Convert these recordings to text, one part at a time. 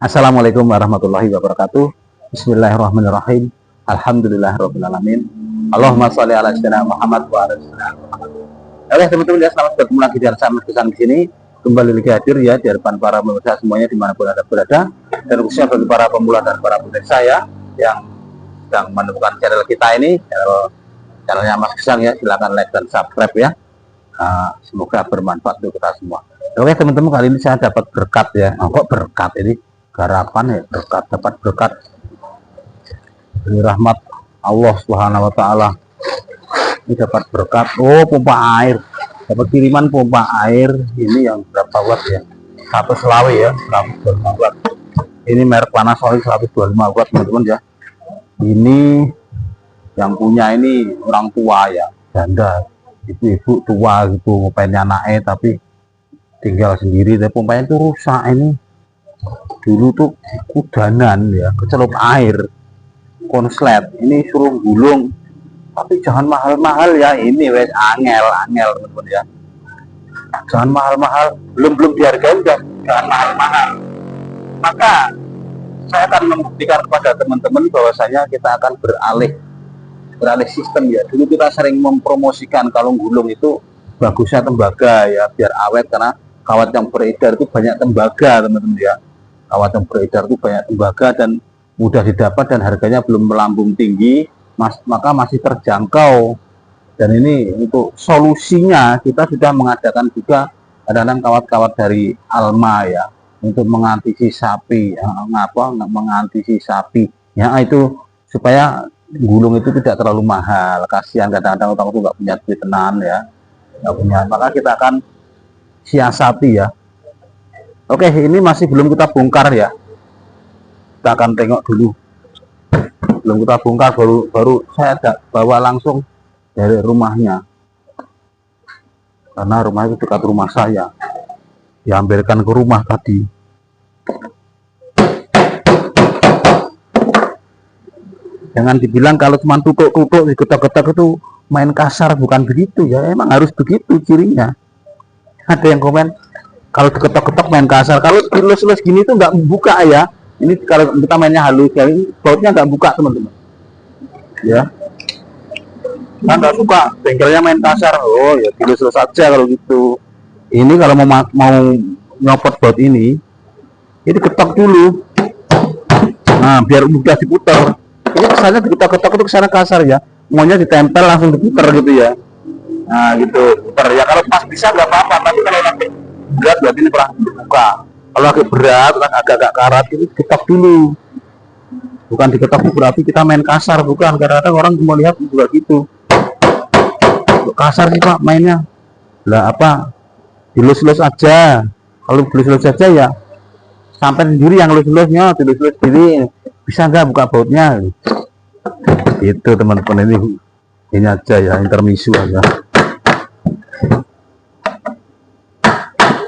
Assalamualaikum warahmatullahi wabarakatuh. Bismillahirrahmanirrahim. Alhamdulillahirrahmanirrahim. Allahumma sholli ala sayyidina Muhammad wa ala sayyidina Muhammad. Oke teman-teman ya, selamat bertemu lagi di Arsam Kesan di sini. Kembali lagi hadir ya di depan para pemirsa semuanya dimanapun Anda berada, dan khususnya bagi para pemula dan para pemirsa ya yang sedang menemukan channel kita ini, channelnya Mas Gesang ya, silakan like dan subscribe ya. Semoga bermanfaat untuk kita semua. Oke teman-teman, kali ini saya dapat berkat ya. Kok berkat ini? Garapan ya, berkat, dapat berkat dari rahmat Allah Subhanahu wa taala. Ini dapat berkat, pompa air, dapat kiriman pompa air ini yang berapa watt ya, 1 selawe ya, 125 watt. Ini merek Panasonic 125 watt teman-teman ya. Ini yang punya ini orang tua ya, janda, ibu-ibu tua gitu, pengen anaknya tapi tinggal sendiri, tapi pompanya itu rusak. Ini dulu tuh kudanan ya, kecelup air konslet, ini suruh gulung tapi jangan mahal-mahal ya, ini wes angel teman-teman ya, jangan mahal-mahal, belum dihargai udah jangan mahal-mahal. Maka saya akan membuktikan kepada teman-teman bahwasanya kita akan beralih sistem ya. Dulu kita sering mempromosikan kalau gulung itu bagusnya tembaga ya, biar awet, karena kawat yang beredar itu banyak tembaga teman-teman ya. Kawat yang beredar itu banyak tembaga dan mudah didapat dan harganya belum melambung tinggi, maka masih terjangkau. Dan ini untuk solusinya kita sudah mengadakan juga kadang-kadang kawat-kawat dari Alma ya, untuk mengantisipasi ya, itu supaya gulung itu tidak terlalu mahal. Kasihan kadang-kadang orang itu nggak punya duit tenan ya, nggak punya, maka kita akan siasati ya. Oke, ini masih belum kita bongkar ya, kita akan tengok dulu, belum kita bongkar, baru saya bawa langsung dari rumahnya, karena rumah itu dekat rumah saya, diambilkan ke rumah tadi. Jangan dibilang kalau cuma tutuk-tutuk digetok-getok itu main kasar, bukan begitu ya, emang harus begitu cirinya. Ada yang komen kalau diketok-ketok main kasar, kalau dilus-lus gini tuh nggak buka ya. Ini kalau kita mainnya halus ya, ini bautnya nggak buka teman-teman ya, kan nggak suka bengkelnya main kasar. Oh ya, dilus-lus aja kalau gitu. Ini kalau mau nyopot baut ini ketok dulu, nah biar mudah diputar. Ini kesannya diketok-ketok itu kesana kasar ya, maunya ditempel langsung diputar gitu ya. Nah gitu, putar ya, kalau pas bisa nggak apa-apa, tapi kalau nanti berat berarti ini pernah dibuka. Kalau agak berat, agak karat, itu diketok dulu. Bukan diketok berarti kita main kasar, bukan. Kadang-kadang orang mau lihat juga gitu, kasar sih pak mainnya. Lah apa, dilus-lus aja. Kalau dilus-lus aja ya sampai sendiri yang lus-lusnya, dilus-lus sendiri. Bisa nggak buka bautnya? Itu teman-teman, ini aja ya, intermisu aja.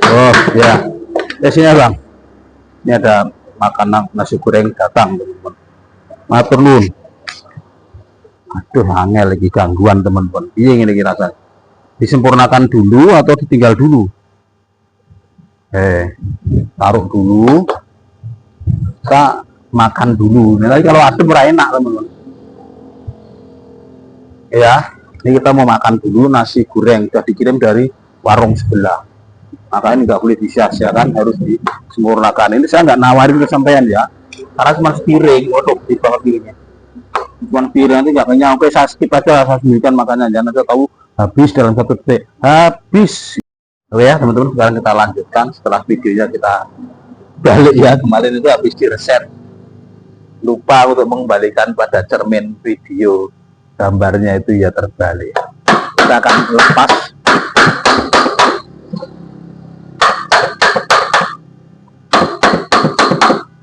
Oh ya, sini bang, ini ada makanan nasi goreng datang teman-teman. Matur nuwun. Aduh, angel lagi gangguan teman-teman. Iya, ini rasanya disempurnakan dulu atau ditinggal dulu? Taruh dulu, kita makan dulu. Nanti kalau adem enak teman-teman. Ya, ini kita mau makan dulu nasi goreng, sudah dikirim dari warung sebelah. Maka ini nggak boleh disia-siakan, harus disempurnakan. Ini saya nggak nawarin ke sampean ya, karena cuma sepiring, di bawah piringnya cuma piring, nanti nggak kenyang. Oke, saya skip aja, saya sembunyikan makannya, jangan saya tahu habis dalam 1 detik, habis. Oke ya teman-teman, sekarang kita lanjutkan setelah videonya kita balik ya. Kemarin itu habis direset, lupa untuk mengembalikan pada cermin video, gambarnya itu ya terbalik. Kita akan lepas.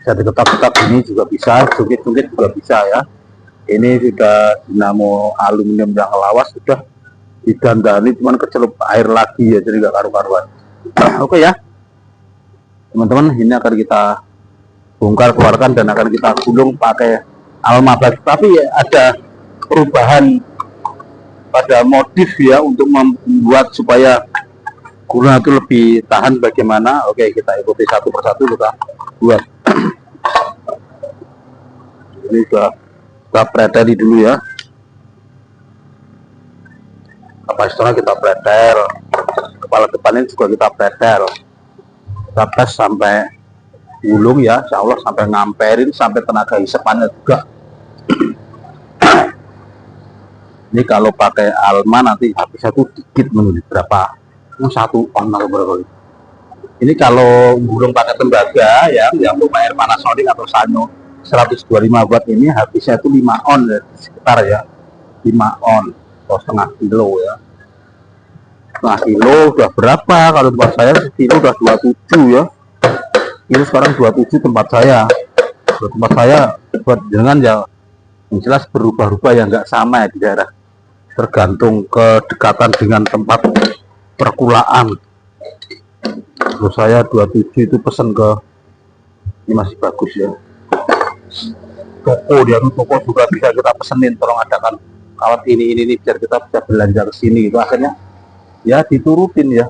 Bisa diketok-ketok ini juga bisa, jungkit-jungkit juga bisa ya. Ini sudah dinamo aluminium yang lawas, sudah didandani, cuman kecelup air lagi ya, jadi nggak karu-karuan. Oke ya teman-teman, ini akan kita bongkar, keluarkan, dan akan kita gulung pakai Alma. Tapi ya, ada perubahan pada motif ya, untuk membuat supaya gulung itu lebih tahan. Bagaimana? Oke, kita ikuti satu persatu kita buat. Ini kita preteli dulu ya. Kapasitornya kita pretel, kepala depan ini juga kita pretel. Kita tes sampai gulung ya, insya Allah sampai ngamperin, sampai tenaga hisapannya juga. Ini kalau pakai Alma nanti habisnya tuh dikit menurut berapa, 1 on atau berapa. Ini kalau gulung pakai tembaga ya, yang rumah air Panasonic atau Sanyo 125 watt ini habisnya itu 5 on ya, sekitar ya 5 on atau setengah kilo ya. Setengah kilo udah berapa? Kalau tempat saya kilo udah 27 ya. Ini sekarang 27 tempat saya. Tempat saya buat dengan ya yang jelas berubah-ubah ya, nggak sama ya di daerah. Tergantung kedekatan dengan tempat perkulaan. Terus saya 27 itu pesen ke, ini masih bagus ya. Toko dia tuh, toko juga bisa kita pesenin, tolong adakan kawat ini biar kita bisa belanja ke sini gitu. Akhirnya ya diturutin ya.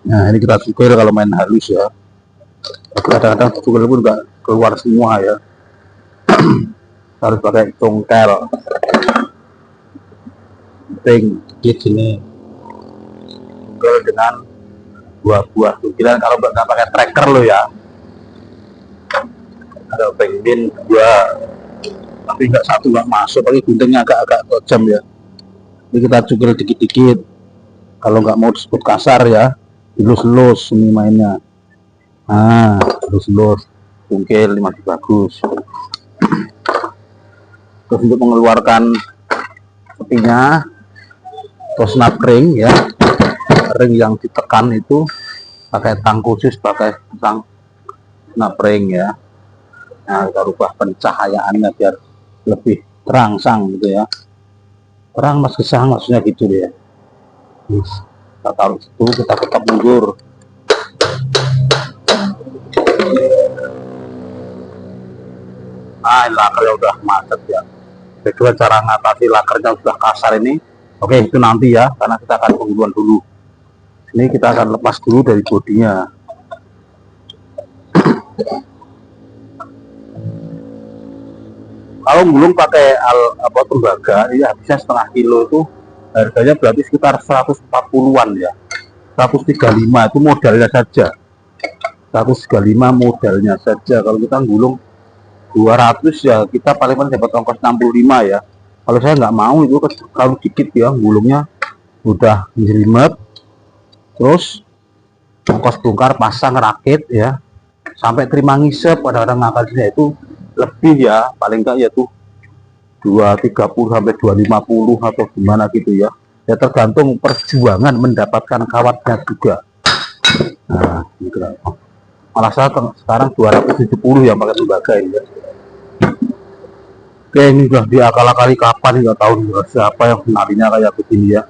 Nah ini kita cukur kalau main halus ya. Kadang-kadang cukur pun nggak keluar semua ya. Harus pakai congkel. Penting gini. Congkel dengan 2 buah tukiran, kalau nggak pakai tracker lo ya. Ada pengen 2, tapi nggak 1 nggak masuk, tapi guntingnya agak-agak tajam ya. Ini kita cukur dikit-dikit. Kalau nggak mau disebut kasar ya, dilus-lus ini mainnya. Nah, dilus-lus, cungkil ini masih bagus. Terus untuk mengeluarkan sepinya, atau snap ring ya, ring yang ditekan itu pakai tang khusus, pakai tang snap ring ya. Nah, kita rubah pencahayaannya biar lebih terangsang gitu ya. Terang mas kesang maksudnya gitu ya. Kita taruh situ, kita tetap mundur. Nah, lakernya udah macet ya. Kedua cara ngatasi lakernya sudah kasar ini. Oke, itu nanti ya, karena kita akan pengguluan dulu. Ini kita akan lepas dulu dari bodinya. Kalau gulung pakai tembaga, ini habisnya setengah kilo itu harganya berarti sekitar 140-an ya. 135 itu modalnya saja. 135 modalnya saja. Kalau kita gulung 200 ya, kita paling-paling dapat ongkos 65 ya. Kalau saya nggak mau itu kalau dikit ya, gulungnya udah jelimet, terus ongkos bongkar, pasang, rakit ya, sampai terima ngisep, kadang-kadang ngakalnya itu lebih ya, paling enggak ya tuh 230 sampai 250 atau gimana gitu ya. Ya tergantung perjuangan mendapatkan kawatnya juga. Nah, gitu. Malah saya sekarang 270 yang pakai tembaga ini ya. Oke, ini udah diakal-akali kapan nggak tahu siapa yang kenalinya kayak begini ya.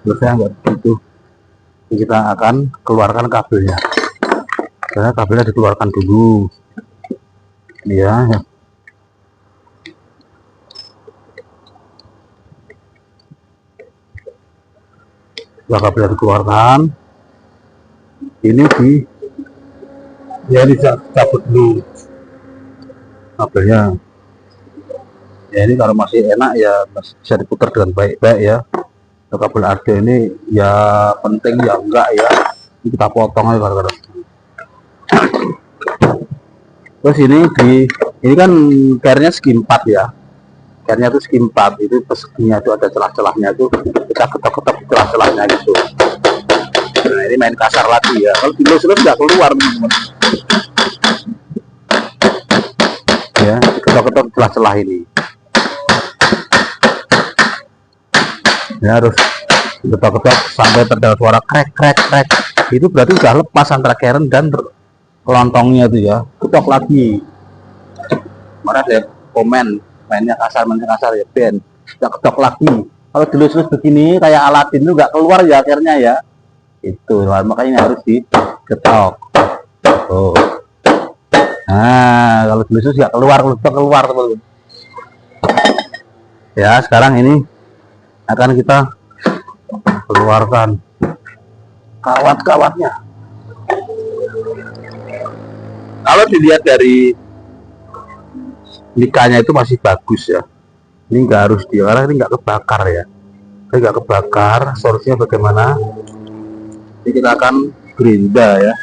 Terus saya nggak begitu. Kita akan keluarkan kabelnya. Karena kabelnya dikeluarkan dulu. Ini ya. Setelah kabelnya dikeluarkan, ini dicabut dulu kabelnya. Ya ini kalau masih enak ya bisa diputar dengan baik-baik ya. Kabel AD ini ya penting ya enggak ya, ini kita potong aja kadang-kadang. Terus ini kan carnya segi 4 ya, carnya itu segi 4, itu perseginya itu ada celah-celahnya, itu kita ketok-ketok celah-celahnya gitu. Nah ini main kasar lagi ya, kalau dilus-lus nggak keluar teman-teman ya, ketok-ketok celah-celah ini ya, harus ketok-ketok sampai terdengar suara krek. Itu berarti sudah lepas antara keren dan kelontongnya itu ya. Ketok lagi. Mana ada komen mainnya kasar ya Ben. Sudah ketok lagi. Kalau dilus-lus begini kayak Aladin itu nggak keluar ya akhirnya ya. Itu makanya harus diketok. Oh. Nah kalau dilus-lus nggak keluar teman-teman. Ya sekarang ini akan kita keluarkan kawat-kawatnya. Kalau dilihat dari nikahnya itu masih bagus ya. Ini nggak harus dia, karena ini nggak kebakar ya. Ini nggak kebakar. Solusinya bagaimana? Ini kita akan gerinda ya.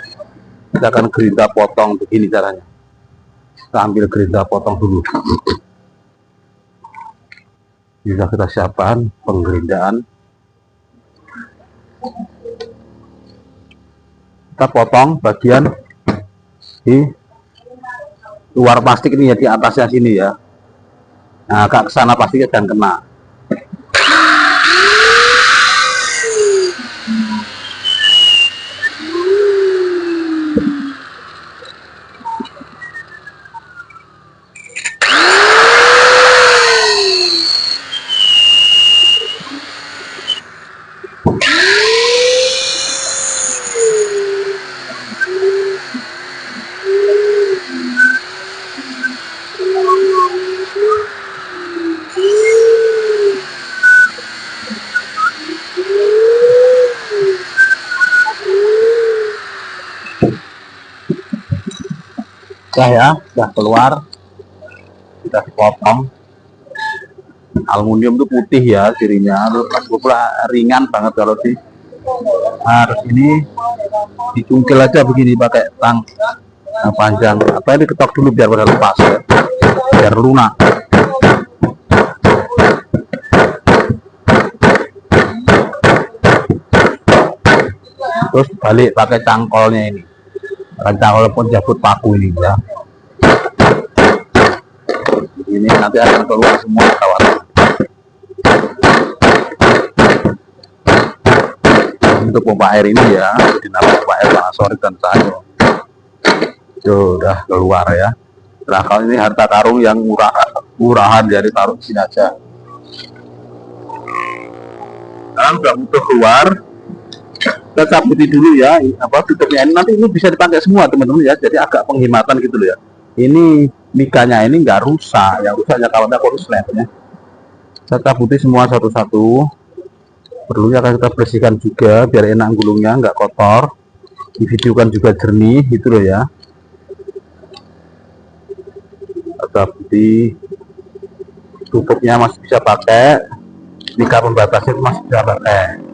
Kita akan gerinda potong begini caranya. Kita ambil gerinda potong dulu. Bisa kita siapkan penggerindaan. Kita potong bagian di luar plastik ini ya, di atasnya sini ya. Nah, agak ke sana plastiknya dan kena. Sudah keluar, kita dipotong. Aluminium itu putih ya cirinya, pula ringan banget kalau di harus ini dicungkil aja begini pakai tang panjang. Apa ini ketok dulu biar pada lepas ya, biar lunak. Terus balik pakai cangkolnya ini. Cangkol pun jabut paku ini ya. Ini nanti akan keluar semua kawan. Untuk pompa air ini ya, dinamakan pompa air Panasonic dan Sanyo. Sudah keluar ya. Nah kalau ini harta karun yang murahan, jadi taruh di sini aja. Sekarang sudah butuh keluar. Kita cabuti dulu ya, tutupnya ini nanti ini bisa dipakai semua teman-teman ya, jadi agak penghematan gitu loh ya. Ini mikanya ini nggak rusak, yang rusaknya kalau ada korsletnya. Kita cabuti semua satu-satu. Perlunya akan kita bersihkan juga biar enak gulungnya, nggak kotor. Divideokan juga jernih gitu loh ya. Kita cabuti. Tutupnya masih bisa pakai, mika pembatasnya masih bisa pakai.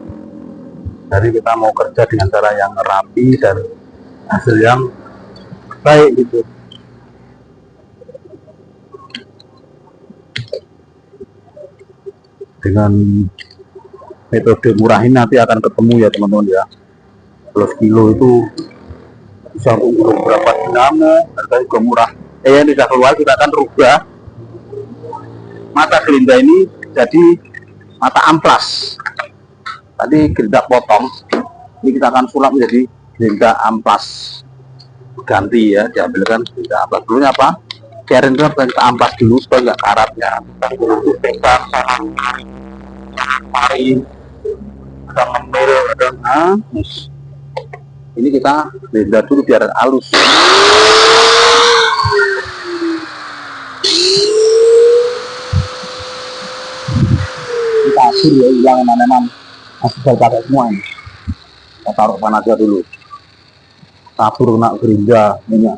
Jadi kita mau kerja dengan cara yang rapi dan hasil yang baik gitu. Dengan metode murah ini nanti akan ketemu ya teman-teman ya. 12 kilo itu bisa untuk berapa dinamo, harga juga murah. Yang tidak keluar kita akan rubah mata gerinda ini jadi mata amplas. Tadi gerinda potong, ini kita akan sulap menjadi gerinda amplas. Ganti ya, diambilkan gerinda amplas. Dulunya apa? Karen itu kita amplas dulu supaya nggak karat ya. Kita dulu besar, mari kita membel dan ini kita gerinda dulu biar halus. Kita atur ya, hilang mana-mana. Masih bisa pakai semua ini. Kita taruh panas aja dulu. Tabur kena gerinda minyak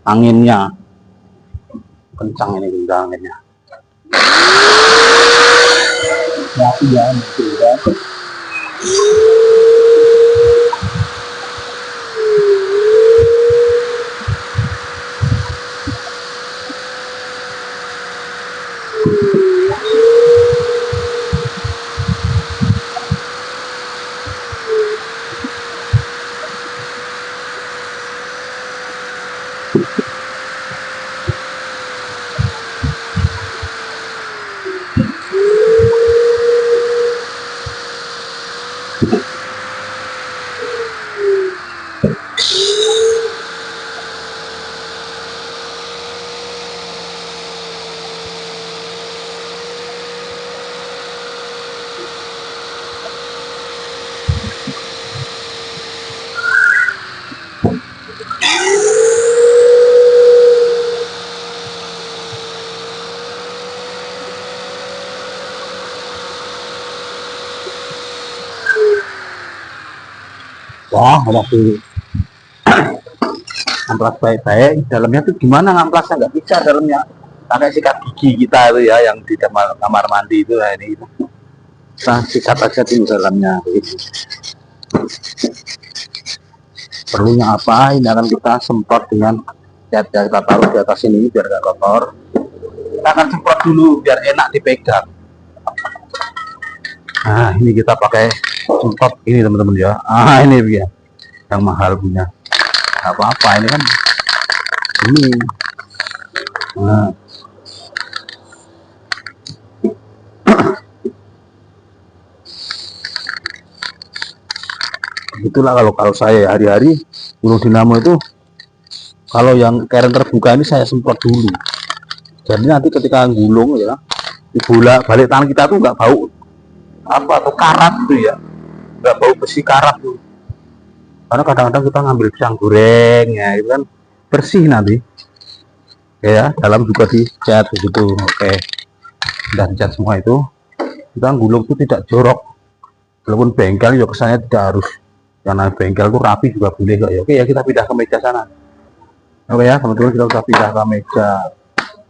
anginnya kencang, ini gerinda anginnya ya gerinda. Wah, masih amplas baik-baik. Dalamnya tuh gimana ngamplasnya, nggak bisa dalamnya. Pakai sikat gigi kita itu ya, yang di kamar mandi itu ya, ini kita sikat aja di dalamnya. Perlunya apa? Ini akan kita semprot dengan cat, kita taruh di atas ini biar nggak kotor. Kita akan semprot dulu biar enak dipegang. Nah, ini kita pakai semprot ini teman-teman ya. Ini dia yang mahal punya. Apa-apa ini kan ini. Nah, itulah kalau saya hari-hari gulung dinamo itu, kalau yang keren terbuka ini saya semprot dulu. Jadi nanti ketika gulung ya, di bola balik tangan kita tuh nggak bau apa tuh karat tuh ya, nggak bau besi karat tuh. Karena kadang-kadang kita ngambil pisang goreng ya, itu kan bersih nanti. Ya, dalam juga dicat begitu. Oke, udah dicat semua itu, kita gulung itu tidak jorok. Walaupun bengkel ya kesannya tidak harus. Karena bengkel itu rapi juga boleh kok ya. Oke ya, kita pindah ke meja sana. Oke ya teman-teman, kita sudah pindah ke meja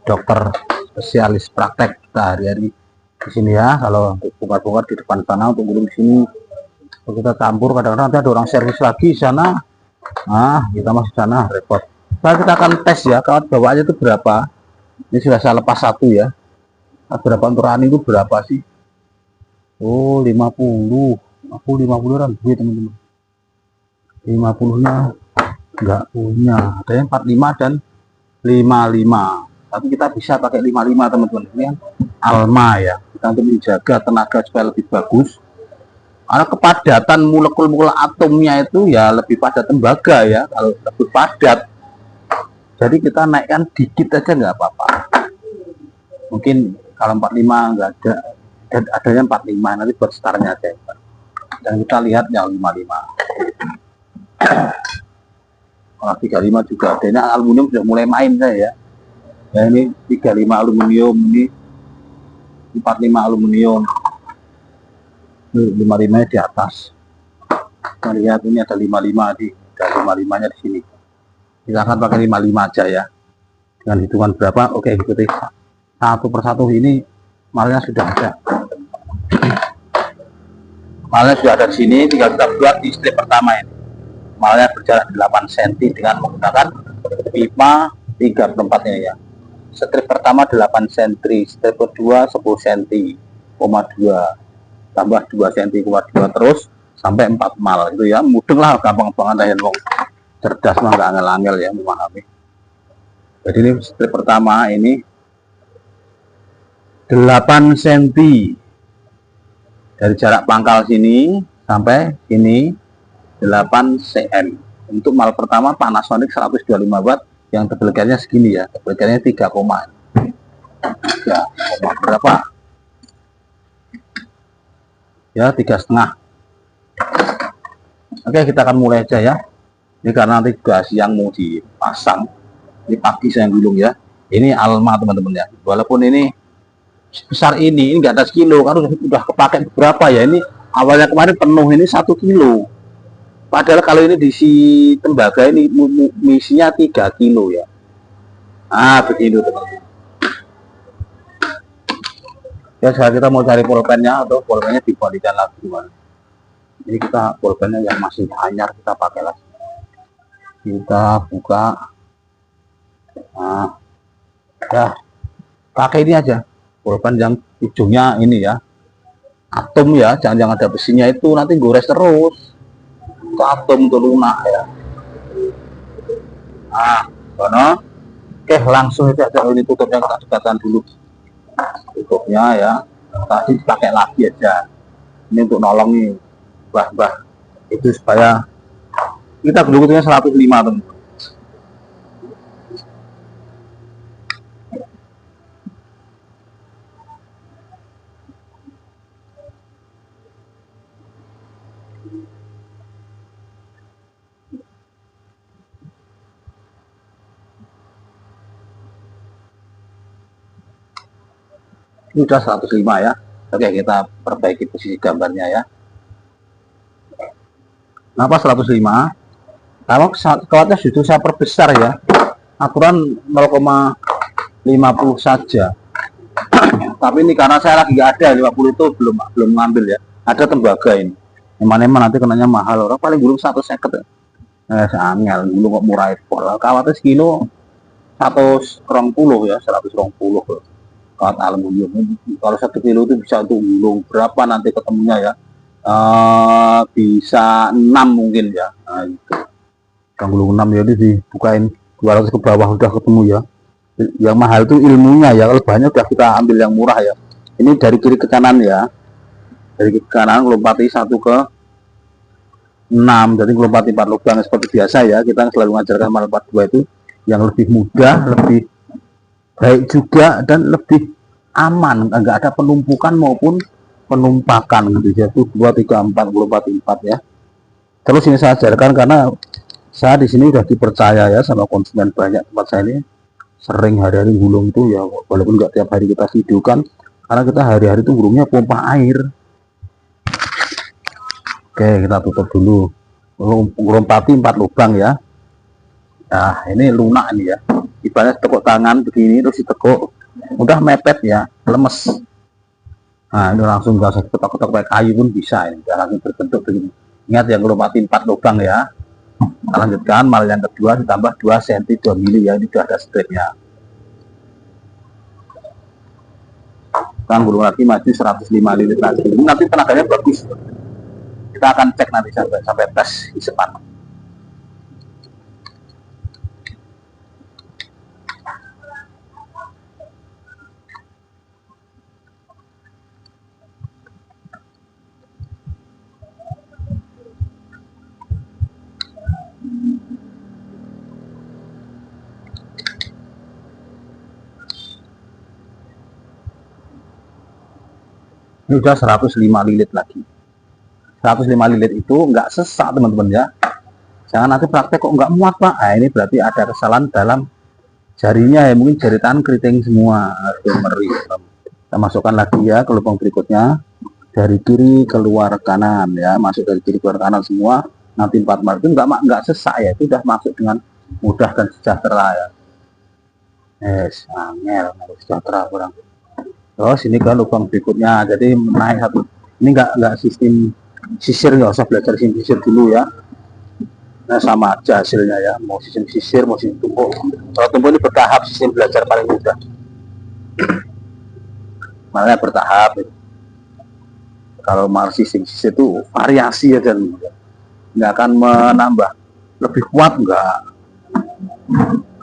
dokter spesialis praktek kita hari-hari di sini ya. Kalau untuk bongkar-bongkar di depan sana, untuk gulung di sini. Kalau kita campur, kadang-kadang nanti ada orang servis lagi di sana. Nah, kita masuk sana repot. Nah, kita akan tes ya, kawat bawaannya itu berapa. Ini sudah saya lepas satu ya. Nah, berapa untuk rani itu berapa sih? Oh, 50. Aku 50 orang duit teman-teman. 50-nya nggak punya. Ada yang 45 dan 55. Tapi kita bisa pakai 55 teman-teman. Ini kan Alma ya. Kita untuk menjaga tenaga supaya lebih bagus. Karena kepadatan molekul-molekul atomnya itu ya lebih padat tembaga ya, kalau lebih padat. Jadi kita naikkan dikit aja nggak apa-apa. Mungkin kalau 45 nggak ada, adanya 45 nanti buat startnya aja. Dan kita lihat yang 55. Kalau 35 juga ada. Ini aluminium sudah mulai main saya ya. Ya ini 35 aluminium, ini 45 aluminium. 55 di atas. Kita lihat ini ada 55 di, ada 55-nya di sini. Kita akan pakai 55 aja ya. Dengan hitungan berapa? Oke, ikuti satu persatu. Ini malnya sudah ada. Malnya sudah ada di sini, tinggal kita buat di strip pertama ini. Malnya berjarak 8 cm dengan menggunakan pipa 3/4 ini ya. Strip pertama 8 cm, strip kedua 10 cm, 2 tambah 2 cm, 2 terus sampai 4 mal itu ya. Mudeng lah, gampang banget ya, cerdas mah nggak angel-angel ya memahami. Jadi ini strip pertama ini 8 cm dari jarak pangkal sini sampai sini 8 cm. Untuk mal pertama Panasonic 125 watt yang tebelkannya segini ya, tebelkannya 3, berapa ya, 3,5. Oke, kita akan mulai aja ya. Ini karena nanti juga siang mau dipasang, ini pagi saya gulung ya. Ini Alma teman-teman ya, walaupun ini sebesar ini nggak ada sekilo, kan udah kepake beberapa ya. Ini awalnya kemarin penuh ini 1 kilo, padahal kalau ini diisi tembaga ini misinya 3 kilo ya. Begitu teman-teman ya. Sekarang kita mau cari pulpennya, atau pulpennya dibalikan lagi gimana. Ini kita pulpennya yang masih anyar kita pakai lagi. Kita buka. Nah ya, pakai ini aja pulpen yang ujungnya ini ya, atom ya, jangan yang ada besinya itu, nanti gores terus itu atom tuh lunak ya. Oke, langsung itu aja. Ini tutupnya kita dekatkan dulu, tutupnya ya. Tadi pakai lagi aja, ini untuk nolongi bah itu supaya kita belukutnya 105 teman. Ini sudah 105 ya. Oke, kita perbaiki posisi gambarnya ya. Kenapa 105? Kalau kawatnya justru saya perbesar ya, aturan 0,50 saja. Tapi ini karena saya lagi nggak ada 50 itu belum ngambil ya. Ada tembaga ini. Emang nanti kenanya mahal, orang paling gulung 150 ya. Angel gulung kok murah itu. Kawatnya sekilo 120 ya, 120 kawat aluminium. Kalau 1 kilo itu bisa untuk gulung berapa nanti ketemunya ya? Bisa 6 mungkin ya. Nah, itu. Yang gulung 6 ya, itu dibukain 200 ke bawah udah ketemu ya. Yang mahal itu ilmunya ya, kalau banyak udah kita ambil yang murah ya. Ini dari kiri ke kanan ya, dari kiri ke kanan lompati 1 ke 6, jadi lompati 4 lubang seperti biasa ya. Kita selalu mengajarkan melompat 2 itu yang lebih mudah, lebih baik juga, dan lebih aman, enggak ada penumpukan maupun penumpakan gitu ya. Itu 2, 3, 4 lompati 4 ya. Terus ini saya ajarkan karena saya di sini udah dipercaya ya sama konsumen banyak tempat saya ini. Sering hari-hari gulung itu ya, walaupun nggak tiap hari kita videokan, karena kita hari-hari itu gulungnya pompa air. Oke, kita tutup dulu. Lompati 4 lubang ya. Nah, ini lunak ini ya. Ibaratnya tekuk tangan begini terus ditekuk, udah mepet ya, lemes. Nah, ini langsung nggak usah ketok-ketok pakai kayu pun bisa ini, udah langsung berbentuk begini. Ingat yang lompati 4 lubang ya. Kita lanjutkan mal yang kedua ditambah 2 cm 2 mili ya, ini sudah ada stripnya. Kita gulung lagi maju 105 lilit lagi. Ini nanti tenaganya bagus. Kita akan cek nanti sampai tes isepan. Ini udah 105 lilit lagi. 105 lilit itu nggak sesak teman-teman ya. Jangan nanti praktek kok nggak muat pak. Nah, ini berarti ada kesalahan dalam jarinya ya, mungkin jari tangan keriting semua. Meri. Kita masukkan lagi ya ke lubang berikutnya, dari kiri keluar kanan ya, masuk dari kiri keluar kanan semua. Nanti 4 mar itu nggak sesak ya, itu udah masuk dengan mudah dan sejahtera ya. Angel sejahtera kurang. Terus ini ke lubang berikutnya, jadi naik satu. Ini nggak sistem sisir, nggak usah belajar sistem sisir dulu ya. Nah, sama aja hasilnya ya, mau sistem sisir mau sistem tumpuk. Kalau tumpuk ini bertahap, sistem belajar paling mudah. Makanya bertahap. Kalau mal sistem sisir itu variasi ya, dan nggak akan menambah lebih kuat nggak,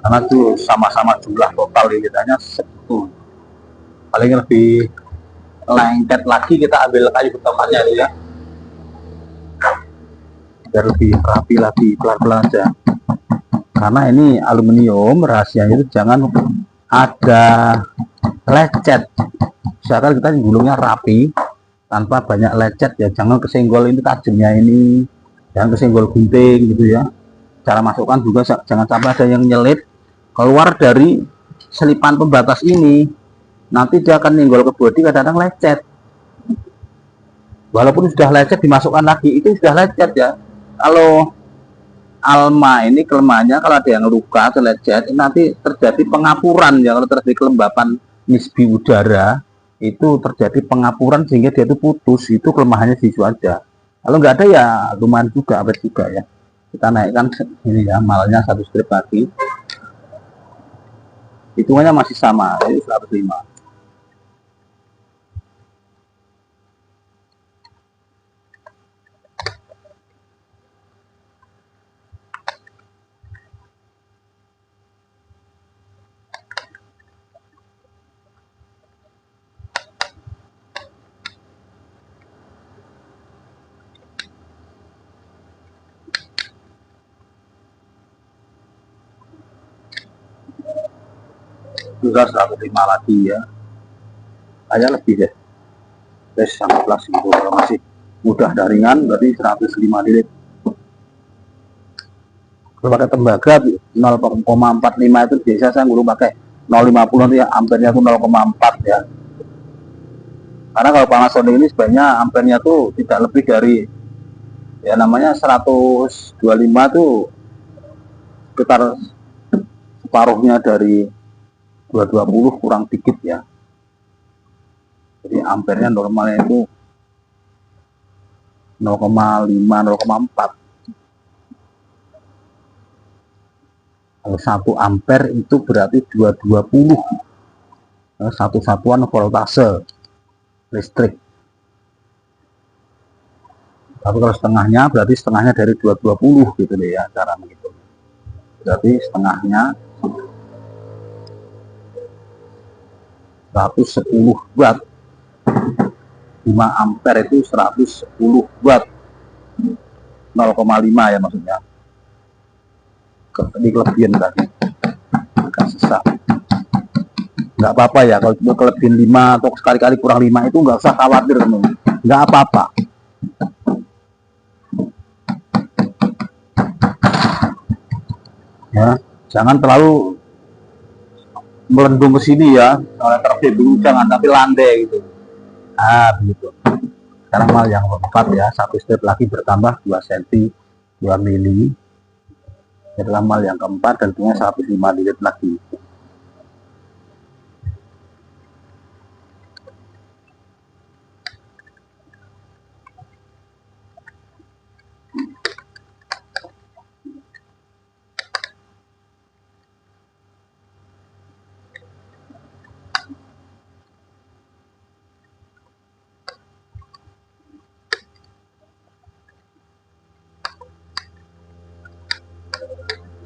karena itu sama-sama jumlah total lilitannya satu. Paling lebih lengket lagi kita ambil kayu betokannya ya, biar lebih rapi lagi, pelan-pelan aja. Karena ini aluminium, rahasianya itu jangan ada lecet. Misalkan kita gulungnya rapi tanpa banyak lecet ya, jangan kesenggol ini tajamnya ini, jangan kesenggol gunting gitu ya. Cara masukkan juga jangan sampai ada yang nyelit keluar dari selipan pembatas ini, nanti dia akan nyenggol ke bodi, kadang-kadang lecet. Walaupun sudah lecet dimasukkan lagi, itu sudah lecet ya. Kalau alma ini kelemahannya, kalau ada yang luka atau lecet, nanti terjadi pengapuran ya. Kalau terjadi kelembapan nisbi udara, itu terjadi pengapuran sehingga dia itu putus. Itu kelemahannya di situ aja. Kalau nggak ada ya lumayan juga, awet juga ya. Kita naikkan ini ya, malnya 1 strip lagi. Hitungannya masih sama, jadi 105. Juga 105 lagi ya, kayak lebih deh. Tes sampai kelas gitu, kalau masih mudah dan ringan berarti 105 lilit. Kalau pakai tembaga 0,45 itu biasa saya gulung pakai 0,50 nanti ya, ampernya itu 0,4 ya. Karena kalau Panasonic ini sebenarnya ampernya tuh tidak lebih dari ya namanya 125 tuh sekitar separuhnya dari 220 kurang dikit ya. Jadi ampernya normalnya itu 0,5 0,4. Kalau 1 ampere itu berarti 220, satu satuan voltase listrik. Tapi kalau setengahnya berarti setengahnya dari 220 gitu deh ya cara menghitung. Berarti setengahnya 110 watt. 5 ampere itu 110 watt. 0,5 ya maksudnya. Ini kelebihan tadi. Agak susah. Nggak apa-apa ya kalau kelebihan 5 atau sekali-kali kurang 5 itu nggak usah khawatir teman-teman. Nggak apa-apa. Ya, jangan terlalu melendung ke sini ya, oleh terbebung jangan, tapi landai gitu. Ah, begitu. Sekarang mal yang keempat ya, satu step lagi bertambah 2 cm 2 mili. Adalah mal yang keempat dan punya 105 lilit lagi.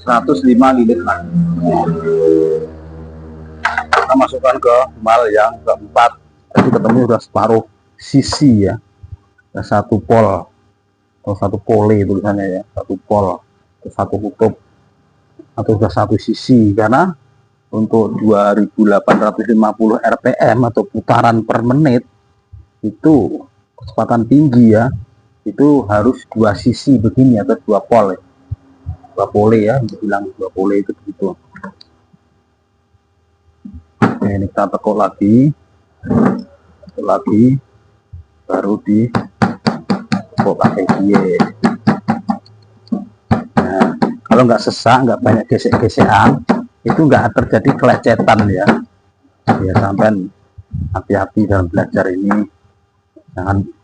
Seratus lima lilit lagi. Kita masukkan ke mal yang keempat. Jadi ketemu sudah separuh sisi ya. Satu pol atau satu pole tulisannya ya, satu pol, satu kutub atau sudah satu sisi, karena untuk 2850 rpm atau putaran per menit itu kecepatan tinggi ya, itu harus 2 sisi begini atau 2 pol ya. 2 pole ya, bilang 2 pole itu begitu. Oke, ini kita tekuk lagi baru di tekuk pakai die. Nah, kalau nggak sesak, nggak banyak gesek-gesekan, itu nggak terjadi kelecetan ya. Ya sampai hati-hati dalam belajar ini,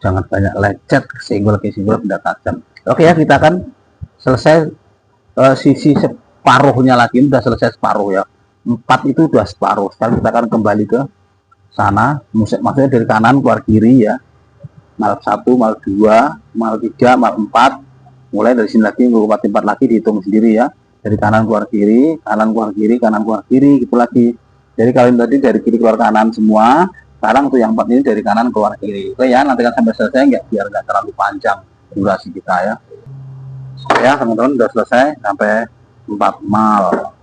jangan banyak lecet, kesenggol benda tajam. Oke ya, kita akan selesai sisi separuhnya lagi. Ini sudah selesai separuh ya, 4 itu sudah separuh. Sekarang kita akan kembali ke sana, maksudnya dari kanan keluar kiri ya, mal 1, mal 2, mal 3, mal 4. Mulai dari sini lagi, ngurut 4 lagi dihitung sendiri ya, dari kanan keluar kiri, kanan keluar kiri, kanan keluar kiri, gitu lagi. Jadi kalau tadi dari kiri keluar kanan semua, sekarang tuh yang 4 ini dari kanan keluar kiri. Oke ya, nanti kan sampai selesai biar nggak terlalu panjang durasi kita ya. Ya teman-teman, sudah selesai sampai 4 mal.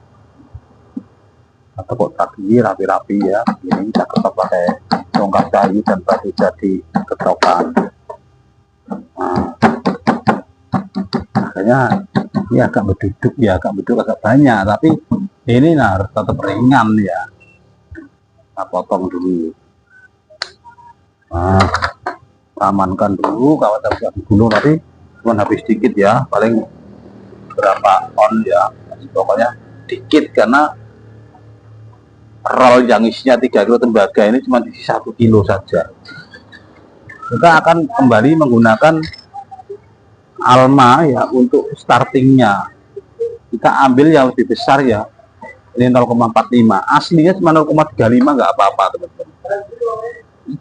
Atau kok tadi rapi-rapi ya, ini kita ketok pakai tongkat kayu dan batu jadi ketokan. Nah, makanya ini agak berduduk ya, agak banyak, tapi ini harus tetap ringan ya. Kita potong dulu. Nah, amankan dulu kalau bisa digulung, tapi cuma habis dikit ya, paling berapa on ya, pokoknya dikit, karena roll yang isinya 3 kilo tembaga ini cuma diisi 1 kilo saja. Kita akan kembali menggunakan Alma ya untuk startingnya. Kita ambil yang lebih besar ya, ini 0,45, aslinya cuma 0,35, nggak apa-apa teman-teman.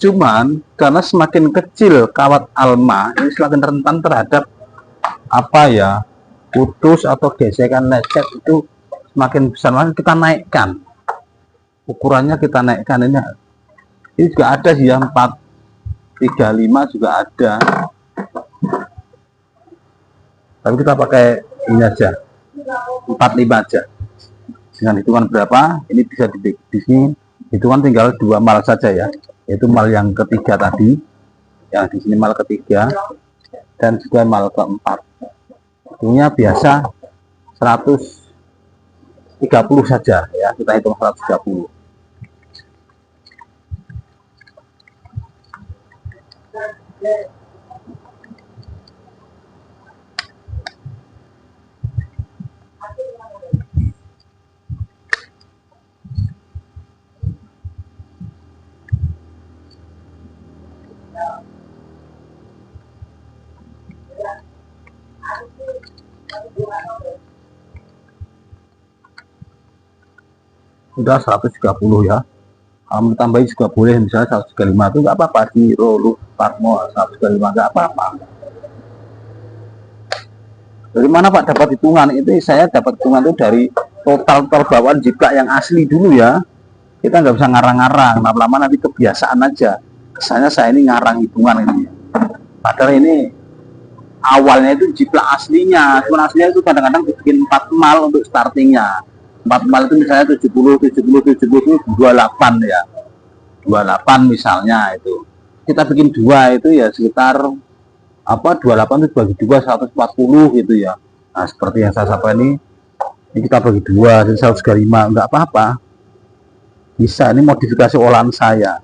Cuman karena semakin kecil kawat Alma ini semakin rentan terhadap apa ya, putus atau gesekan lecet, itu semakin besar. Maka kita naikkan ukurannya, kita naikkan. Ini juga ada sih yang 435 juga ada, tapi kita pakai ini aja, 45 aja. Dengan hitungan berapa ini bisa di sini, hitungan tinggal 2 mal saja ya, yaitu mal yang ketiga tadi, yang di sini mal ketiga, dan juga mal keempat. Hitungnya biasa 130 saja ya, kita hitung 130. udah 130 ya. Kalau ditambahin juga boleh, misalnya 135 itu nggak apa-apa, di Rolu Parmo 135 nggak apa-apa. Dari mana Pak dapat hitungan? Itu saya dapat hitungan itu dari total bawaan jiplak yang asli dulu ya. Kita nggak bisa ngarang-ngarang, lama-lama nanti kebiasaan aja. Kesannya saya ini ngarang hitungan ini. Padahal ini awalnya itu jiplak aslinya, cuma aslinya itu kadang-kadang dibikin 4 mal untuk startingnya. 4 mal itu misalnya 70, 70, 70 itu 28 ya. 28 misalnya itu. Kita bikin dua itu ya sekitar apa 28 itu bagi dua 140 gitu ya. Nah seperti yang saya sampaikan ini kita bagi dua 135 enggak apa-apa, bisa, ini modifikasi olahan saya.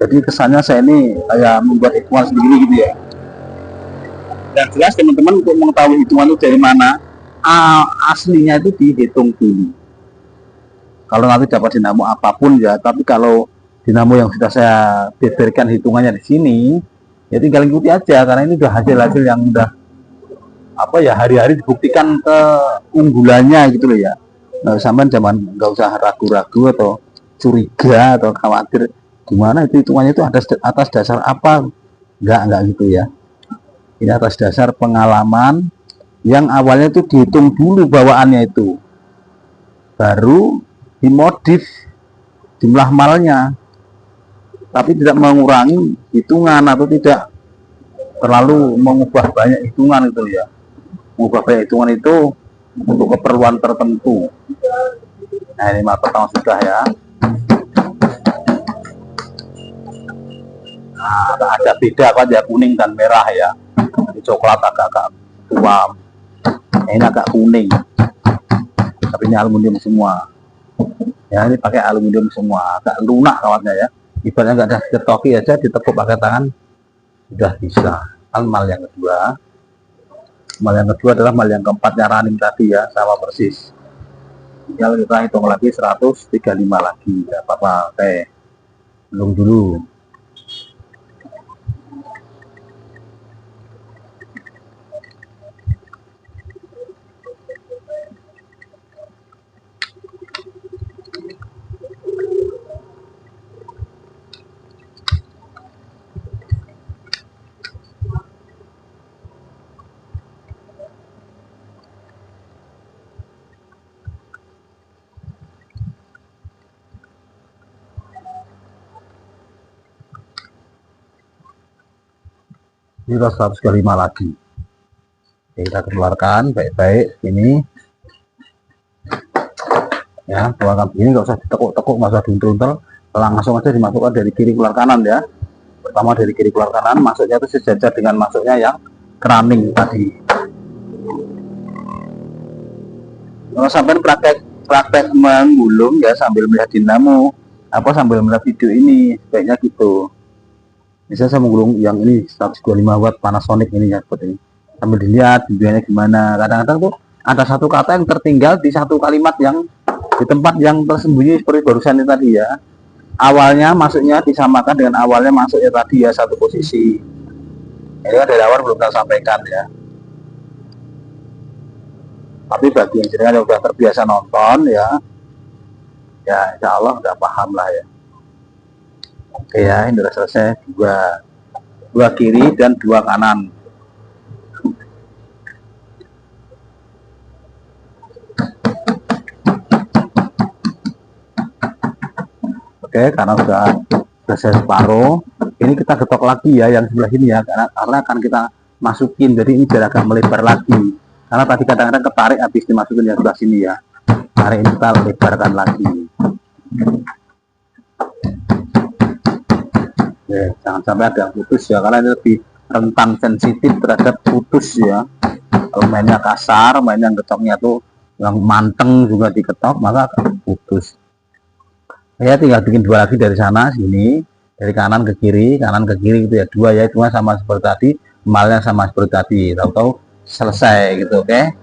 Jadi kesannya saya ini kayak membuat hitungan sendiri gitu ya. Dan jelas teman-teman untuk mengetahui hitungan itu dari mana, aslinya itu dihitung dulu. Kalau nanti dapat dinamo apapun ya, tapi kalau dinamo yang sudah saya beberkan hitungannya di sini, ya tinggal ikuti aja, karena ini udah hasil-hasil yang udah apa ya, hari-hari dibuktikan keunggulannya gitu loh ya. Nah, sampai zaman nggak usah ragu-ragu atau curiga atau khawatir gimana itu hitungannya itu atas dasar apa, nggak gitu ya. Ini atas dasar pengalaman yang awalnya itu dihitung dulu bawaannya itu, baru dimodif jumlah malnya, tapi tidak mengurangi hitungan atau tidak terlalu mengubah banyak hitungan itu ya. Mengubah banyak hitungan itu untuk keperluan tertentu. Nah ini mata pertama sudah ya. Nah, ada beda apa ya, kuning dan merah ya. Ini coklat agak-agak tua, ini agak kuning, tapi ini aluminium semua. Ya ini pakai aluminium semua, agak lunak kawatnya ya. Ibaratnya nggak ada ditoki aja, ditekuk pakai tangan sudah bisa. Mal yang kedua, mal yang kedua adalah mal yang keempatnya running tadi ya, sama persis. Tinggal kita hitung lagi 135 lagi, nggak apa-apa. Oke, belum dulu. Ini 135 lagi. Oke, kita keluarkan baik-baik ini ya, keluarkan begini, nggak usah ditekuk-tekuk, nggak usah diuntel-untel, langsung aja dimasukkan dari kiri keluar kanan ya. Pertama dari kiri keluar kanan, masuknya itu sejajar dengan masuknya yang keraming tadi. Kalau sampai praktek menggulung ya sambil melihat dinamo, apa sambil melihat video ini, sebaiknya gitu. Misalnya saya menggulung yang ini 125 watt Panasonic ini ya, seperti ini. Sambil dilihat videonya gimana. Kadang-kadang tuh ada satu kata yang tertinggal di satu kalimat yang di tempat yang tersembunyi seperti barusan ini tadi ya. Awalnya masuknya disamakan dengan awalnya masuknya tadi ya, satu posisi. Ini kan dari awal belum saya sampaikan ya. Tapi bagi yang jenengan yang sudah terbiasa nonton ya, ya insya Allah udah paham lah ya. Oke ya, ini sudah selesai, dua kiri dan dua kanan. Oke, karena sudah selesai separuh, ini kita getok lagi ya yang sebelah sini ya, karena akan kita masukin, jadi ini biar agak melebar lagi. Karena tadi kadang-kadang ketarik habis dimasukin yang sebelah sini ya. Tarik ini kita lebarkan lagi. Oke, jangan sampai ada yang putus ya, karena ini lebih rentan sensitif terhadap putus ya. Kalau mainnya kasar, mainnya getoknya tuh yang manteng juga diketok, maka akan putus. Ya tinggal bikin dua lagi dari sana sini, dari kanan ke kiri gitu ya, dua ya, cuma sama seperti tadi, malnya sama seperti tadi, tahu-tahu selesai gitu. Oke.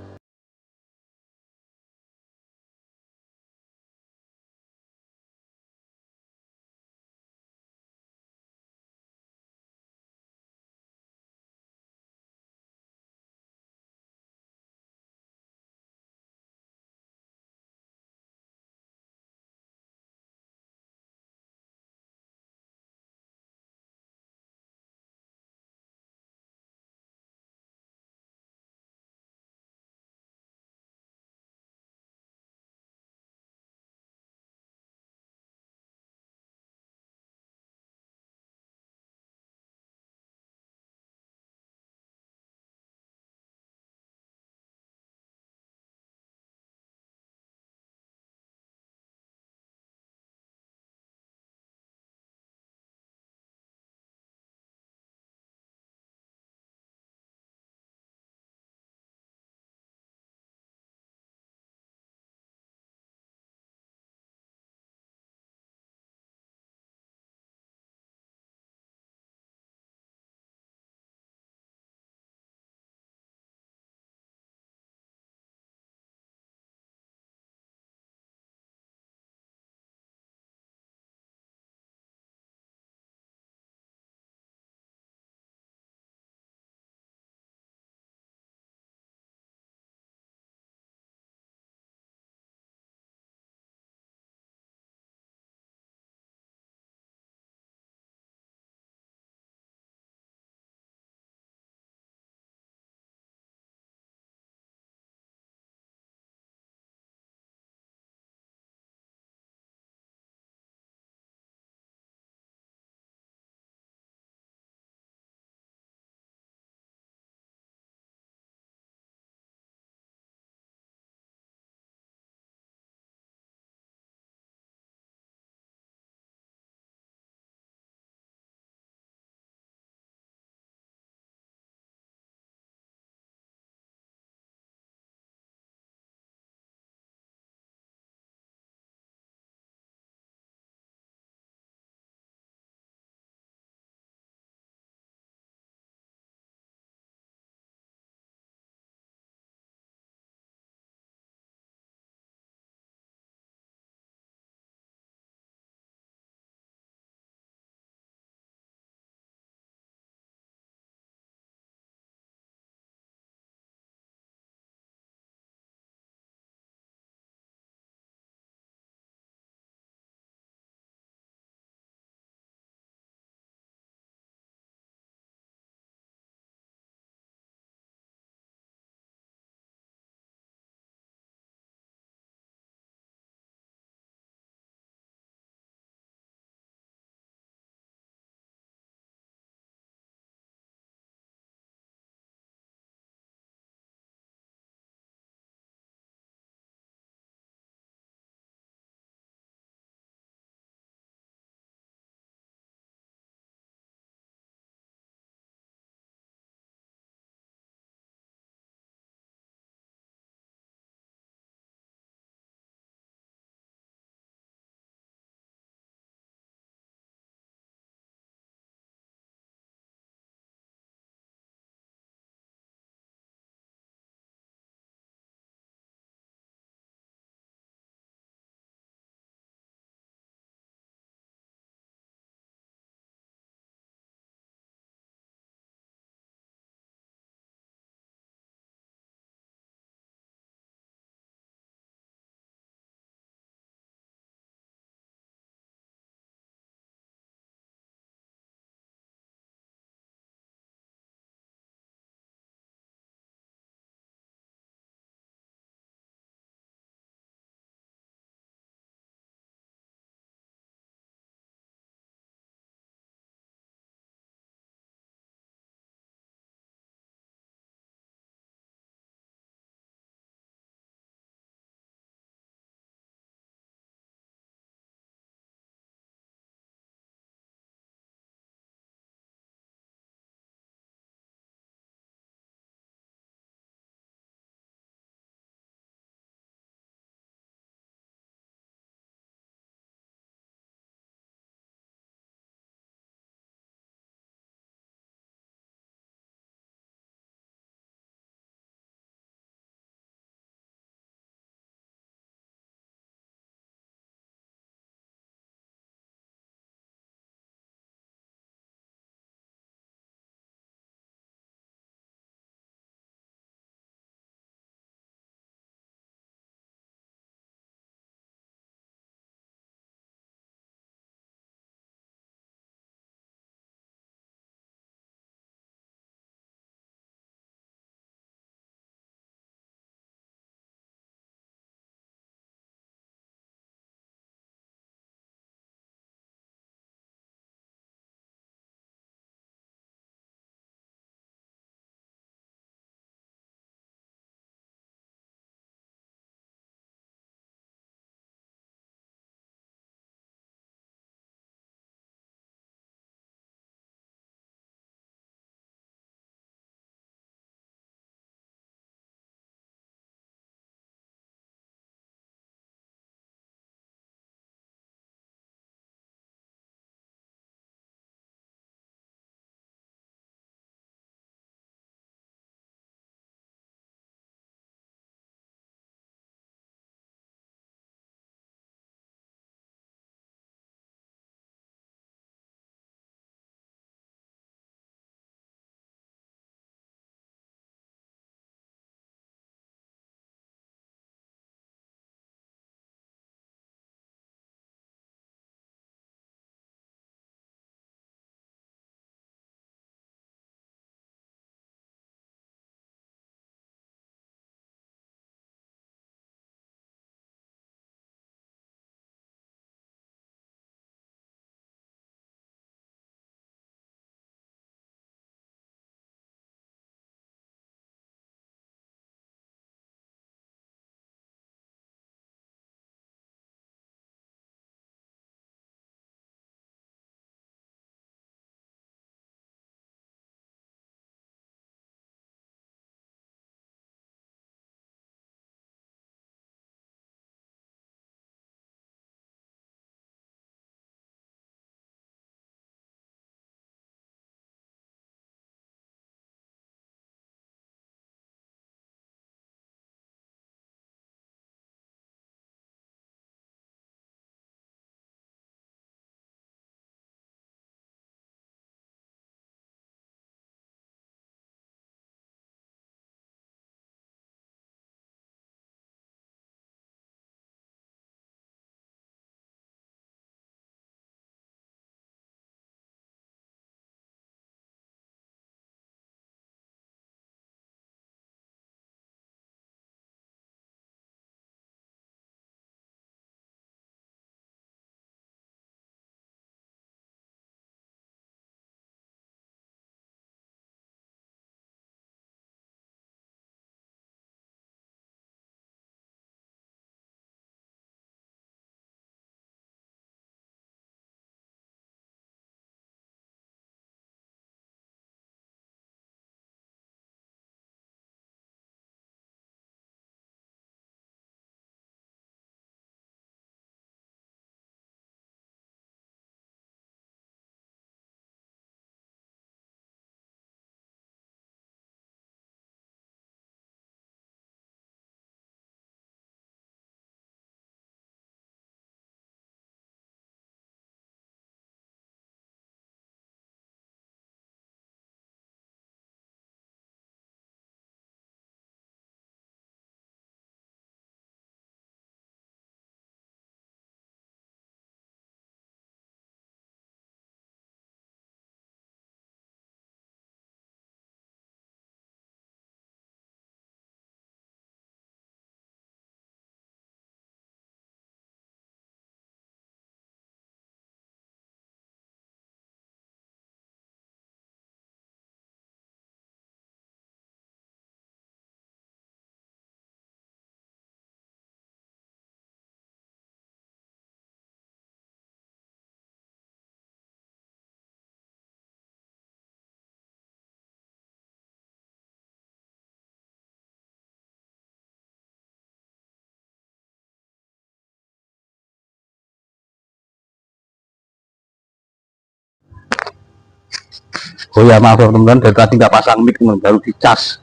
Oh ya maaf teman-teman, dari tadi nggak pasang mic teman, baru dicas.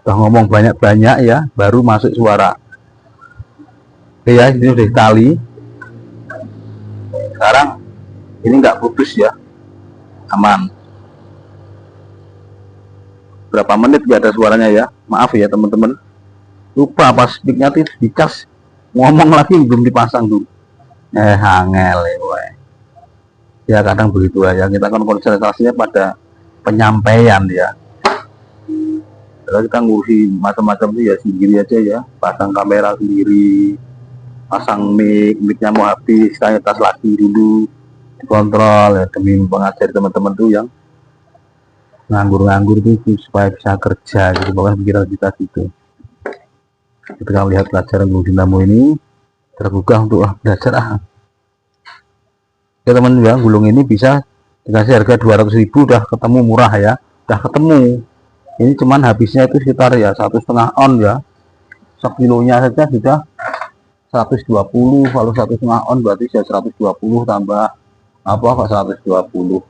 Udah ngomong banyak-banyak ya, baru masuk suara. Oke ya, ini udah tali. Sekarang ini nggak putus ya, aman. Berapa menit nggak ada suaranya ya, maaf ya teman-teman. Lupa pas mic-nya dicas, ngomong lagi belum dipasang dulu. Angel ya, kadang begitu aja. Kita kan konsentrasinya pada penyampaian ya. Kalau kita ngurusi macam-macam itu ya sendiri aja ya, pasang kamera sendiri, pasang mic-nya mau habis, saya tas lagi dulu, dikontrol ya, demi mengajari teman-teman tuh yang nganggur-nganggur itu supaya bisa kerja gitu, bahkan pikiran kita gitu. Ketika melihat pelajaran gulung dinamo ini tergugah untuk belajar ya teman ya, gulung ini bisa dikasih harga 200.000 udah ketemu murah ya, udah ketemu. Ini cuman habisnya itu sekitar ya 1,5 on ya, sekilonya saja sudah 120, kalau 1,5 on berarti ya 120 tambah apa kok 120,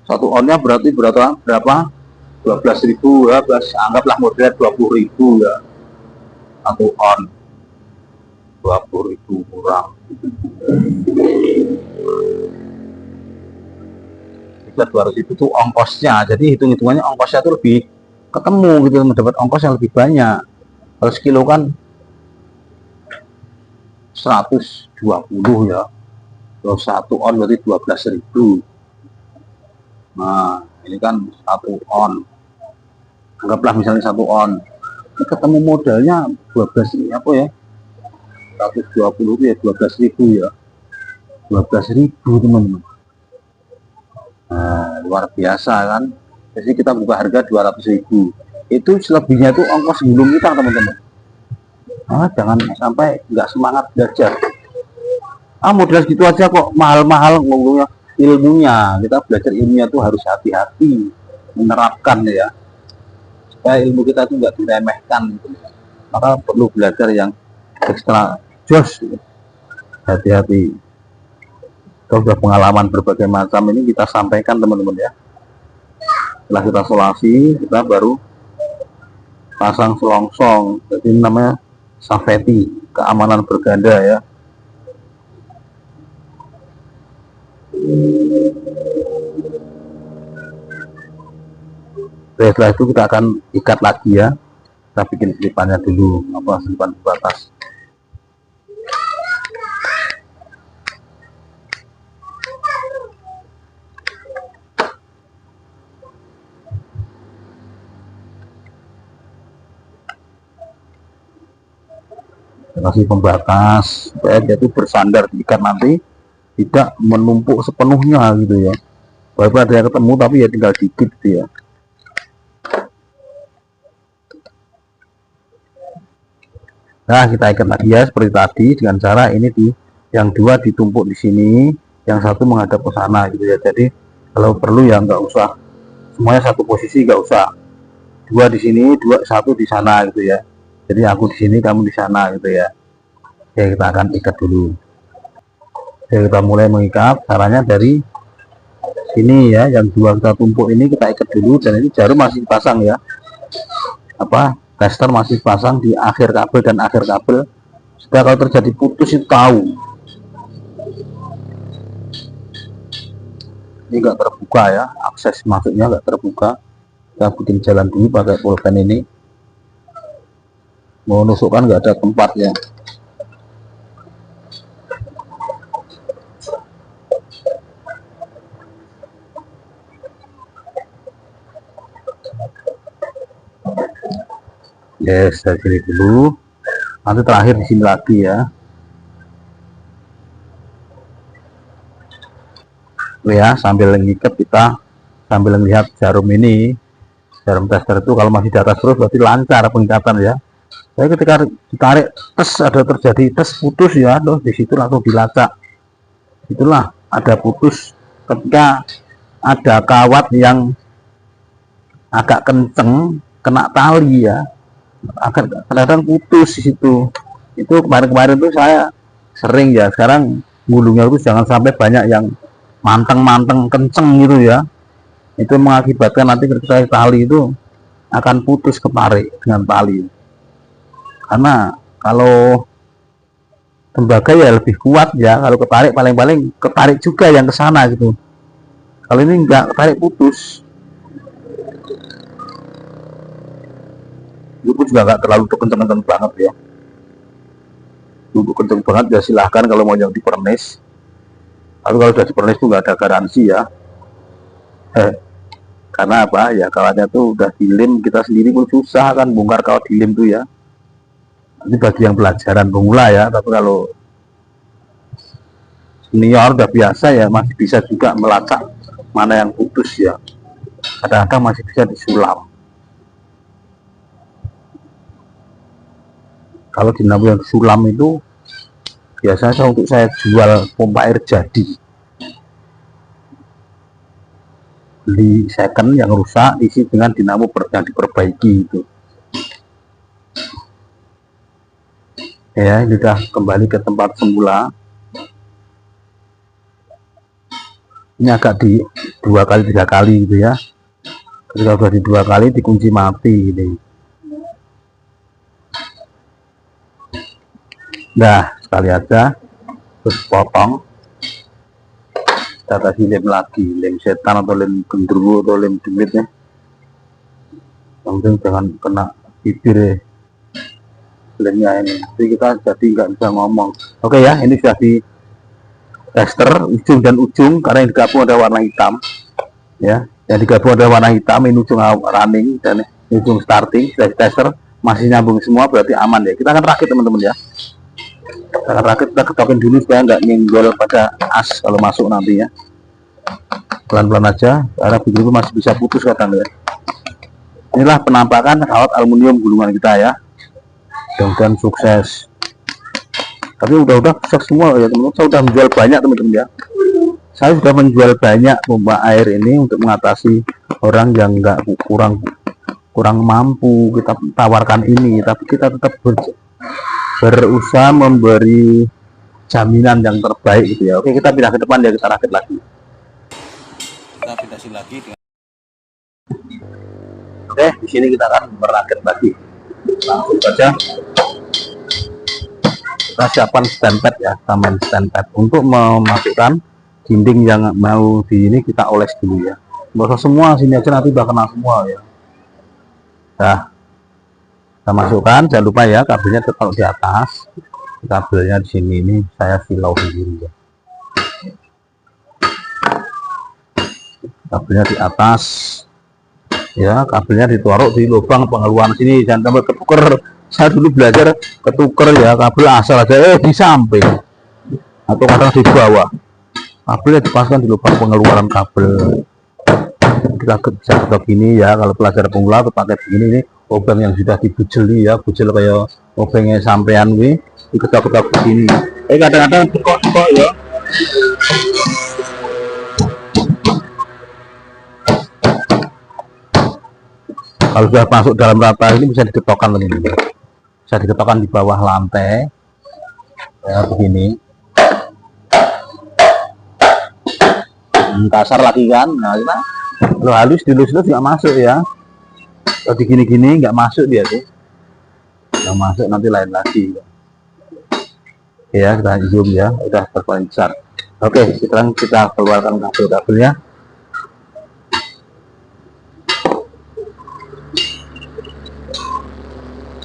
1 onnya berarti berapa 12.000 ya, anggaplah model 20.000 ya, 1 on 20.000 kurang 200 itu tuh ongkosnya, jadi hitung-hitungannya ongkosnya tuh lebih ketemu gitu, mendapat ongkos yang lebih banyak. Kalau sekilo kan 120 ya, kalau 1 on berarti 12.000. Nah ini kan 1 on, anggaplah misalnya 1 on, ini ketemu modalnya 12 apa ya, 120 itu ya 12.000 ya, 12.000 teman-teman. Nah, luar biasa kan. Jadi kita buka harga 200.000, itu selebihnya itu ongkos gulung kita teman-teman. Jangan sampai nggak semangat belajar, modal gitu aja kok mahal-mahal ngomongnya. Ilmunya, kita belajar ilmunya tuh harus hati-hati menerapkan ya, supaya ilmu kita tuh nggak diremehkan gitu. Maka perlu belajar yang ekstra jos, hati-hati. Kalau sudah pengalaman berbagai macam ini kita sampaikan teman-teman ya. Setelah kita solasi, kita baru pasang selongsong, jadi ini namanya safety, keamanan berganda ya. Setelah itu kita akan ikat lagi ya, kita bikin selipannya dulu, selipan batas. Kasih pembatas supaya dia itu bersandar diikat, nanti tidak menumpuk sepenuhnya gitu ya, walaupun ada yang ketemu tapi ya tinggal dikit gitu ya. Nah kita ikat lagi ya seperti tadi dengan cara ini yang dua ditumpuk di sini, yang satu menghadap ke sana gitu ya. Jadi kalau perlu ya nggak usah semuanya satu posisi, nggak usah dua di sini, satu di sana gitu ya. Jadi aku di sini, kamu di sana gitu ya. Oke, kita akan ikat dulu. Oke, kita mulai mengikat. Caranya dari sini ya, yang dua kita tumpuk ini kita ikat dulu, dan ini jarum masih pasang ya. Tester masih pasang di akhir kabel dan akhir kabel. Sudah, kalau terjadi putus itu tahu. Ini nggak terbuka ya, akses masuknya nggak terbuka. Kita bikin jalan dulu pakai pulpen ini. Mau nusukkan nggak ada tempatnya. Yes, dari sini dulu, nanti terakhir di sini lagi ya. Ya, sambil ngikat kita sambil lihat jarum ini, jarum tester itu kalau masih di atas terus berarti lancar pengikatan ya. Jadi ketika ditarik ada terjadi putus ya, loh di situ langsung dilacak. Itulah ada putus ketika ada kawat yang agak kenceng kena tali ya, kadang putus di situ. Itu kemarin tuh saya sering ya. Sekarang gulungnya itu jangan sampai banyak yang manteng kenceng gitu ya, Itu mengakibatkan nanti ketika tali itu akan putus ketarik dengan tali. Karena kalau tembaga ya lebih kuat ya, kalau ketarik paling-paling ketarik juga yang ke sana gitu. Kalau ini enggak, ketarik putus. Itu juga enggak terlalu kenceng-kenceng banget ya. Untuk kenceng banget ya silahkan kalau mau yang di furnace. Tapi kalau sudah di furnace itu nggak ada garansi ya. Karena apa ya, kawatnya tuh udah dilem, kita sendiri pun susah kan bongkar kawat dilem tuh ya. Ini bagi yang pelajaran pemula ya, tapi kalau senior udah biasa ya masih bisa juga melacak mana yang putus ya. Kadang-kadang masih bisa disulam. Kalau dinamo yang sulam itu biasanya untuk saya jual pompa air jadi, beli second yang rusak isi dengan dinamo yang diperbaiki itu ya. Ini sudah kembali ke tempat semula. Ini agak di 2 kali 3 kali gitu ya. Ketika sudah di 2 kali dikunci mati ini. Nah, sekali aja terus potong. Kita kasih lem lagi, lem setan atau lem gendruwo atau lem demit ya. Yang jangan kena bibir ya lemnya ini. Jadi kita jadi nggak bisa ngomong. Oke ya, ini sudah di tester ujung dan ujung karena yang digabung ada warna hitam ya. Yang digabung ada warna hitam, ini ujung running dan ini ujung starting. Sudah di tester masih nyambung semua, berarti aman ya. Kita akan rakit teman-teman ya. Kita akan rakit, kita ketokin dulu supaya nggak nyenggol pada as kalau masuk nanti ya. Pelan-pelan aja karena begitu masih bisa putus kadang ya. Inilah penampakan kawat aluminium gulungan kita ya. Mudah-mudahan sukses. Tapi udah sukses semua ya teman-teman. Saya sudah menjual banyak teman-teman ya. Saya sudah menjual banyak pompa air ini untuk mengatasi orang yang nggak kurang mampu. Kita tawarkan ini, tapi kita tetap berusaha memberi jaminan yang terbaik gitu ya. Oke, kita pindah ke depan ya, kita rakit lagi. Kita pindahkan lagi. Oke, di sini kita akan merakit lagi. Langsung saja kita siapkan stand pad ya, tambahan stand pad untuk memasukkan dinding yang mau di ini kita oles dulu ya. Nggak usah semua, sini aja nanti bakal kena semua ya. Nah, kita masukkan, jangan lupa ya kabelnya tetap di atas. Kabelnya di sini ini saya silau sendiri ya. Kabelnya di atas ya, kabelnya ditaruh di lubang pengeluaran sini, jangan sampai ketuker. Saya dulu belajar ketuker ya, kabel asal aja di samping atau kadang di bawah. Kabelnya dipasang di lubang pengeluaran kabel. Kita bisa ketok gini ya, kalau pelajar pemula pakai begini. Ini obeng yang sudah dibujeli ya, bujel kayak obengnya sampean nih, diketok-ketok begini. Kadang-kadang tekok-tekok ya. Kalau sudah masuk dalam rata ini bisa diketokkan teman-teman. Bisa diketokkan di bawah lantai ya begini. Kasar lagi kan. Nah, kita kalau halus dilus nggak masuk ya. Kalau gini-gini nggak masuk dia tuh. Nggak masuk, nanti lain lagi. Ya, kita zoom ya, udah terpaling besar. Oke, sekarang kita keluarkan kabel-kabelnya.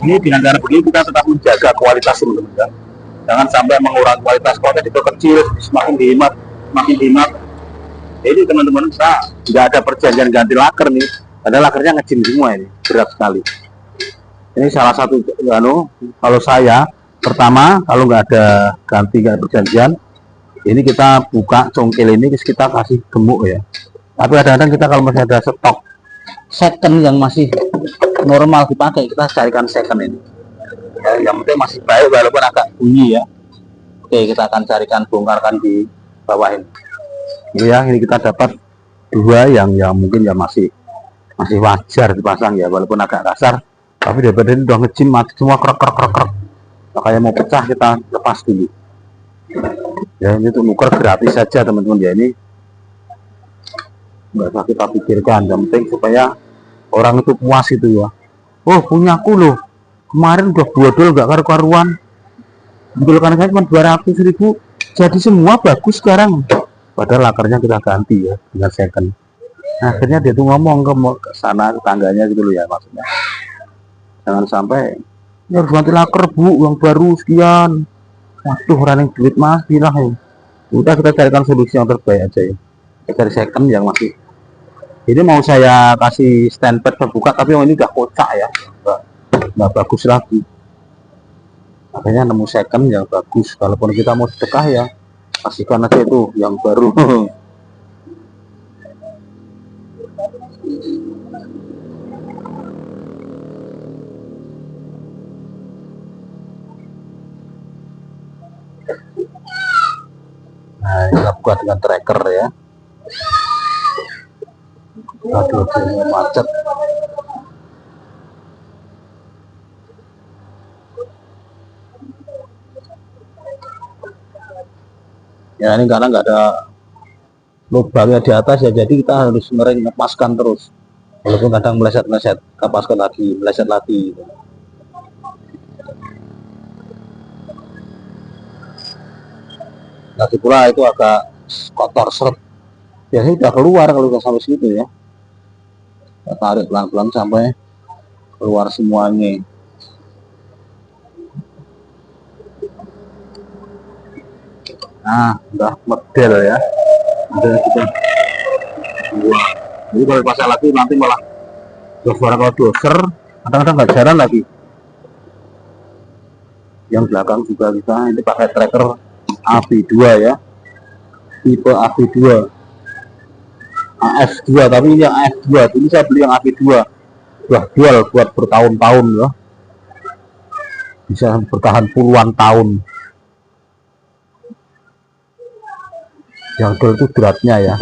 Ini dengan cara begini kita tetap menjaga kualitas teman-teman. Jangan sampai mengurangi kualitas, kualitas itu kecil, semakin dihemat. Jadi teman-teman, saya nggak ada perjanjian ganti laker nih. Ada lakernya ngecim semua ini, berat sekali. Ini salah satu kalau saya pertama kalau nggak ada perjanjian, ini kita buka congkel ini kita kasih gemuk ya. Tapi kadang-kadang kita kalau masih ada stok second yang masih normal dipakai, kita carikan second ini ya, yang penting masih baik walaupun agak bunyi ya. Oke, kita akan carikan, bongkarkan di bawah ini ya. Ini kita dapat 2 yang mungkin ya masih wajar dipasang ya, walaupun agak kasar, tapi daripada ini udah ngecim mati semua krek. Makanya mau pecah kita lepas dulu ya. Ini untuk nuker gratis saja teman-teman ya. Ini nggak usah kita pikirkan, yang penting supaya orang itu puas itu ya. Oh punyaku loh, kemarin udah bodol nggak karu-karuan, bodol kan saya cuma 200.000 jadi semua bagus sekarang, padahal lakarnya kita ganti ya dengan second. Nah, akhirnya dia tuh ngomong ke sana tetangganya gitu loh ya, maksudnya jangan sampai ini harus ganti laker bu yang baru sekian, waduh running duit mas bilang ya. Udah kita carikan solusi yang terbaik aja ya, kita cari second yang masih. Ini mau saya kasih stand pad terbuka tapi yang ini udah kocak ya, nggak bagus lagi. Makanya nemu second yang bagus, kalaupun kita mau sedekah ya kasihkan aja itu yang baru. Nah ini kita buka dengan tracker ya. Aduh macet. Ya ini karena nggak ada lubangnya di atas ya, jadi kita harus ngepaskan terus, walaupun kadang meleset-meleset, kita paskan lagi, meleset lagi gitu. Lagi pula itu agak kotor seret, biasanya udah keluar kalau udah sampai situ ya. Kita tarik pelan-pelan sampai keluar semuanya. Nah udah model ya, model kita. Wah, jadi kalau pasang lagi nanti malah suara kalau doser, kadang-kadang nggak jalan lagi. Yang belakang juga kita ini pakai tracker AV2 ya, tipe AV2 AF2, tapi ini yang AF2. Ini saya beli yang AV2 udah jual buat bertahun-tahun ya, bisa bertahan puluhan tahun. Yang gel itu beratnya ya.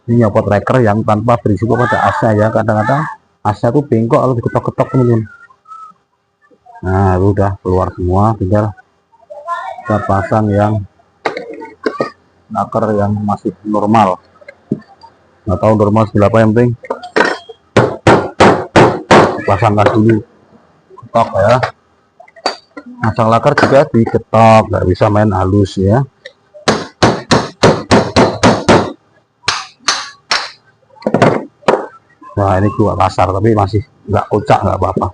Ini nyopot tracker yang tanpa berisiko pada asnya ya, kadang-kadang asnya tuh bengkok kalau diketok-ketok teman-teman. Nah itu udah keluar semua, tinggal kita pasang yang laker yang masih normal. Nggak tahu normal berapa, yang penting pasangkan dulu, ketok ya. Pasang laker juga diketok, nggak bisa main halus ya. Nah ini juga kasar tapi masih nggak kocak, nggak apa-apa.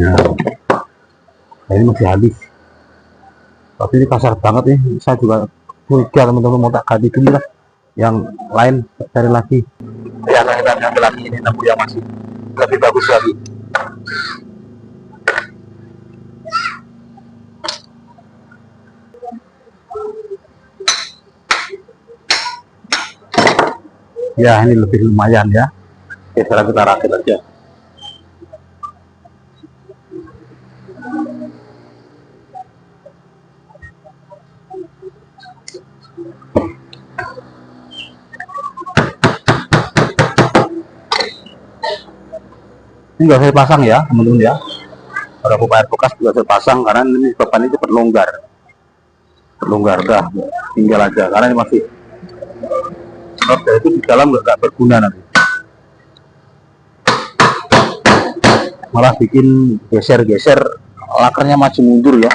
Nah ini masih halus, tapi ini kasar banget nih. Saya juga curiga teman-teman, mau tak ganti dulu lah yang lain, cari lagi ya. Kita ambil lagi, ini nemu yang masih lebih bagus lagi. Ya ini lebih lumayan ya. Oke, sekarang kita rakit aja. Ini nggak saya pasang ya teman-teman ya, kalau air bekas juga saya pasang karena ini papan ini cepat longgar dah, tinggal aja karena ini masih roda itu di dalam nggak berguna, nanti malah bikin geser-geser lakarnya maju mundur ya,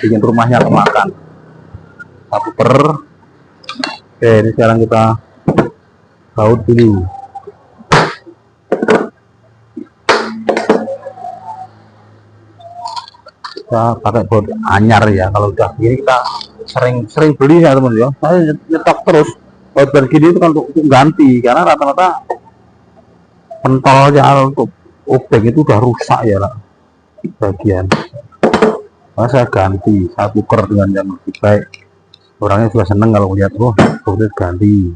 bikin rumahnya kemakan. Aku per. Oke, ini sekarang kita baut dulu. Kita pakai baut anyar ya, kalau udah gini kita sering beli ya teman ya, saya nyetok terus baut begini itu kan untuk ganti, karena rata-rata pentolnya untuk obeng itu udah rusak ya lah bagian. Nah, saya ganti, saya tuker dengan yang lebih baik. Orangnya juga seneng kalau lihat, oh bautnya ganti.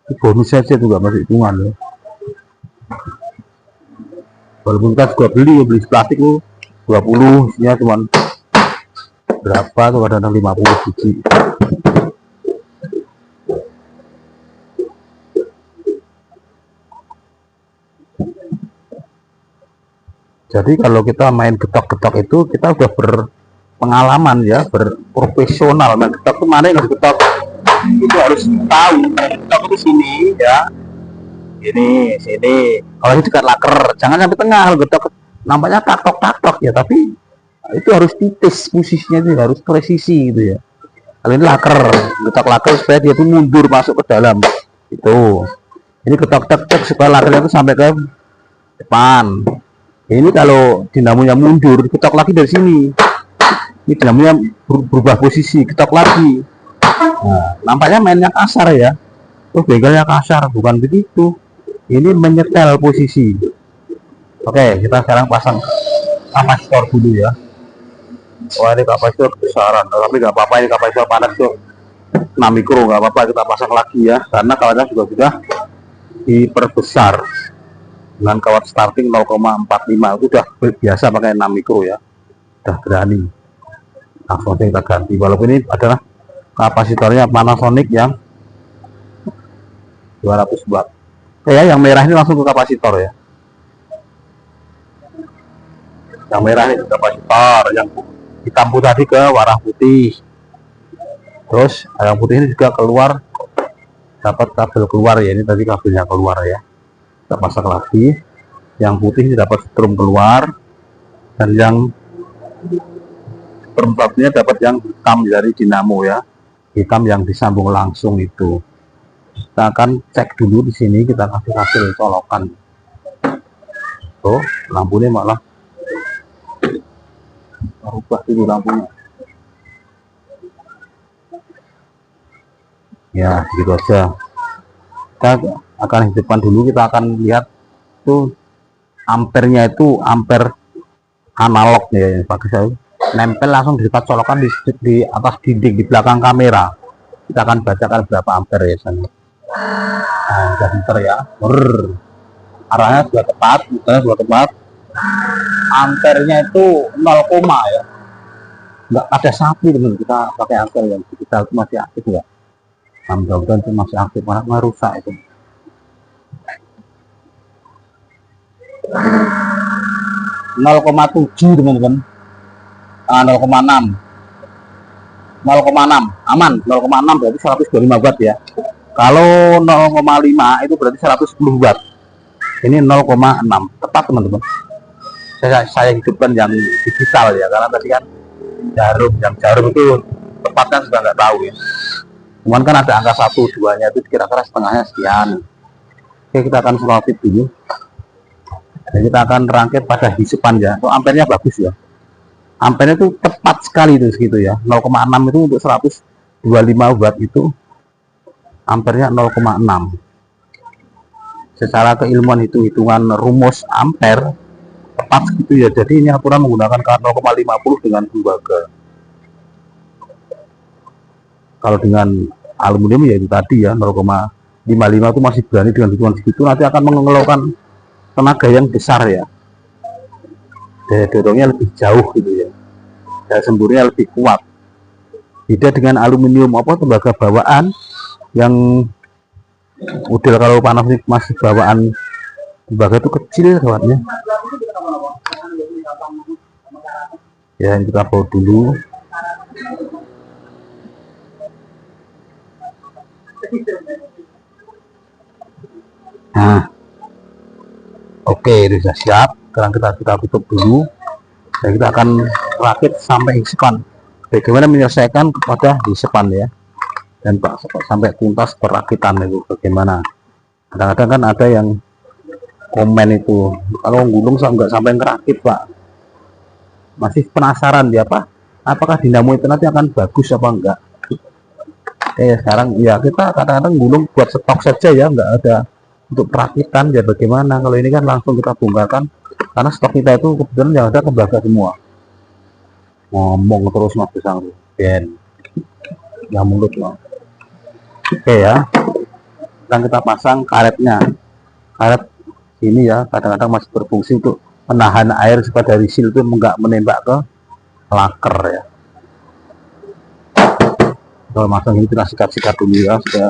Itu bonus saja juga masih hitungan ya. Walaupun kita juga beli plastik tuh 20, isinya cuma berapa tuh, kadang 50 biji. Jadi kalau kita main getok-getok itu kita udah berpengalaman ya, berprofesional. Main getok itu mana yang harus getok itu harus tahu. Getok itu sini ya, ini sini. Kalau ini dekat laker, jangan sampai tengah. Kalau getok nampaknya taktok ya, tapi itu harus titis posisinya, itu harus presisi gitu ya. Kalau ini laker, getok laker supaya dia tuh mundur masuk ke dalam. Itu. Ini getok-getok supaya lakernya itu sampai ke depan. Ini kalau dinamonya mundur, ketok lagi dari sini. Ini dinamonya berubah posisi, ketok lagi. Nah, nampaknya mainnya kasar ya. Oh, begalnya kasar, bukan begitu. Ini menyetel posisi. Oke, kita sekarang pasang kapasitor dulu ya. Wah, ini kapasitor besaran, tapi nggak apa-apa, ini kapasitor panas tuh 6 mikro, nggak apa-apa, kita pasang lagi ya. Karena kawatnya juga sudah diperbesar. Dengan kawat starting 0,45 itu udah biasa pakai 6 mikro ya, udah berani. Langsung kita ganti, walaupun ini adalah kapasitornya Panasonic yang 200 watt. Oke ya, yang merah ini langsung ke kapasitor ya. Yang merah ini ke kapasitor, yang hitam tadi ke warna putih. Terus yang putih ini juga keluar, dapat kabel keluar ya, ini tadi kabelnya keluar ya. Kita pasang lagi, yang putih dapat strum keluar, dan yang perempatnya dapat yang hitam dari dinamo ya, hitam yang disambung langsung itu. Kita akan cek dulu di sini, kita kasih hasil colokan. Tuh, lampunya malah berubah dulu lampunya. Ya, gitu aja. Kita akan hidupkan dulu, kita akan lihat tuh ampernya itu amper analog ya, pakai saya nempel langsung di dekat colokan di atas dinding di belakang kamera. Kita akan bacakan berapa ampere ya sana. Nah, udah pinter ya. Arahnya sudah tepat, misalnya sudah tepat. Ampernya itu 0, ya. Nggak ada sapi teman, kita pakai amper yang digital itu masih aktif ya. Mudah-mudahan itu masih aktif, malah merusak itu. 0,7 teman-teman. 0,6 aman, 0,6 berarti 125 watt ya. Kalau 0,5 itu berarti 110 watt. Ini 0,6 tepat teman-teman. Saya hidupkan yang digital ya, karena tadi kan jarum itu tepatnya sudah nggak tahu ya. Cuman kan ada angka 1, 2 nya itu kira-kira setengahnya sekian. Oke, kita akan selotip dulu. Dan kita akan rangkit pada hisapan ya. So, ampernya bagus ya. Ampernya itu tepat sekali itu segitu ya. 0,6 itu untuk 125 watt itu ampernya 0,6. Secara keilmuan hitungan rumus ampere tepat segitu ya. Jadi ini aturan menggunakan 0,50 dengan tembaga. Kalau dengan aluminium ya itu tadi ya 0,55 itu masih berani dengan hitungan segitu, nanti akan mengeluarkan tenaga yang besar ya. Daya dorongnya lebih jauh gitu ya. Daya semburnya lebih kuat. Beda dengan aluminium tembaga bawaan yang model kalau Panasonic masih bawaan tembaga itu kecil kawatnya. Ya, ini kita bawa dulu. Nah, oke, sudah siap. Sekarang kita tutup dulu dan kita akan rakit sampai hisapan. Bagaimana menyelesaikan kepada hisapan ya, dan Pak sampai tuntas perakitan itu bagaimana. Kadang-kadang kan ada yang komen itu, kalau gulung nggak sampai ngerakit Pak, masih penasaran dia apakah dinamo itu nanti akan bagus apa enggak. Sekarang ya kita kadang-kadang gulung buat stok saja ya, nggak ada untuk perakitan ya. Bagaimana kalau ini kan langsung kita bongkarkan, karena stok kita itu kebetulan yang ada tembaga semua. Ngomong terus Mas Besang Ben ya, mulut loh. Oke ya, sekarang kita pasang karetnya. Karet ini ya kadang-kadang masih berfungsi untuk menahan air supaya dari sil itu nggak menembak ke laker ya. Kalau masang ini kita sikat-sikat dulu ya, supaya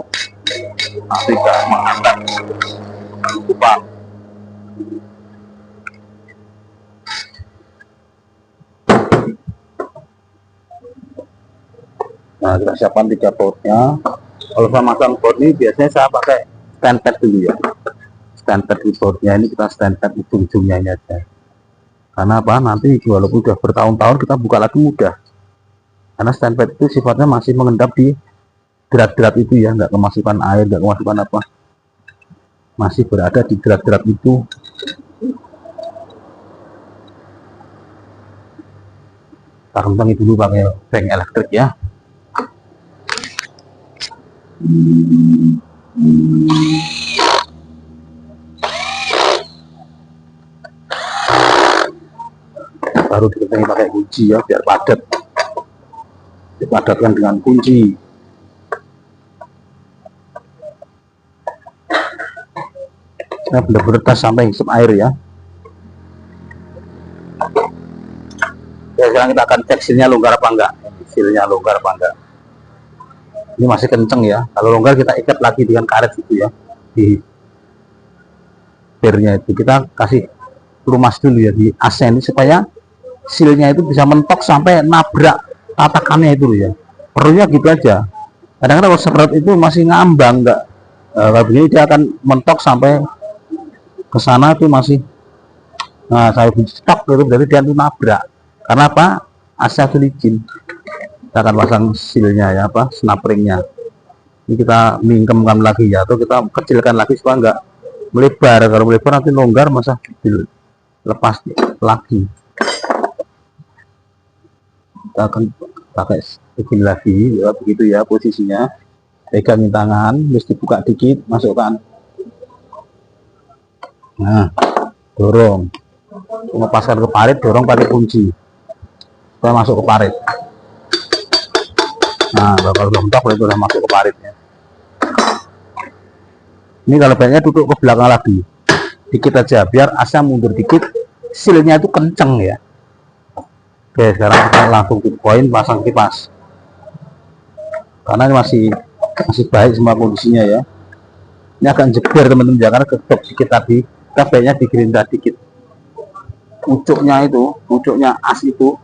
nanti nggak menghangat lubang. Nah, kita siapkan 3 bautnya. Kalau saya masang baut ini biasanya saya pakai stand pad dulu ya. Stand pad di bautnya ini kita stand pad ujung-ujungnya ini aja. Karena apa? Nanti walaupun sudah bertahun-tahun kita buka lagi mudah. Karena stand pad itu sifatnya masih mengendap di derat-derat itu ya, nggak kemasukan air, nggak kemasukan apa, masih berada di derat-derat itu. Kita kentangi dulu pakai bank elektrik ya. Baru dikentangi pakai kunci ya, biar padat. Dipadatkan dengan kunci. Nah, benar-benar tas sampai hisap air ya. Ya, sekarang kita akan cek silnya longgar apa enggak. Silnya longgar apa enggak. Ini masih kenceng ya. Kalau longgar kita ikat lagi dengan karet itu ya. Di pirnya itu kita kasih lumas dulu ya di asnya ini supaya silnya itu bisa mentok sampai nabrak tatakannya itu ya. Perlunya gitu aja. Kadang-kadang kalau seret itu masih ngambang enggak. Kalau begini dia akan mentok sampai ke sana tuh masih. Nah, saya stok gitu berarti dia itu nabrak. Karena apa? Asnya itu licin. Kita akan pasang silnya ya, apa? Snapringnya. Ini kita mingkemkan lagi ya, atau kita kecilkan lagi supaya enggak melebar. Kalau melebar nanti longgar masa lepas lagi. Kita akan pakai begini lagi ya, begitu ya posisinya. Pegangin tangan, terus dibuka dikit, masukkan. Nah, dorong. Melepaskan ke parit, dorong pakai kunci. Kita masuk ke parit. Nah, kalau belum mentok itu sudah masuk ke paritnya. Ini kalau baiknya duduk ke belakang lagi, dikit aja, biar asnya mundur dikit, silnya itu kenceng ya. Oke, sekarang kita langsung ke poin, pasang kipas. Karena ini masih baik semua kondisinya ya. Ini agak jeber teman-teman ya, karena gedok dikit tadi, kita baiknya digerinda dikit. Pucuknya as itu.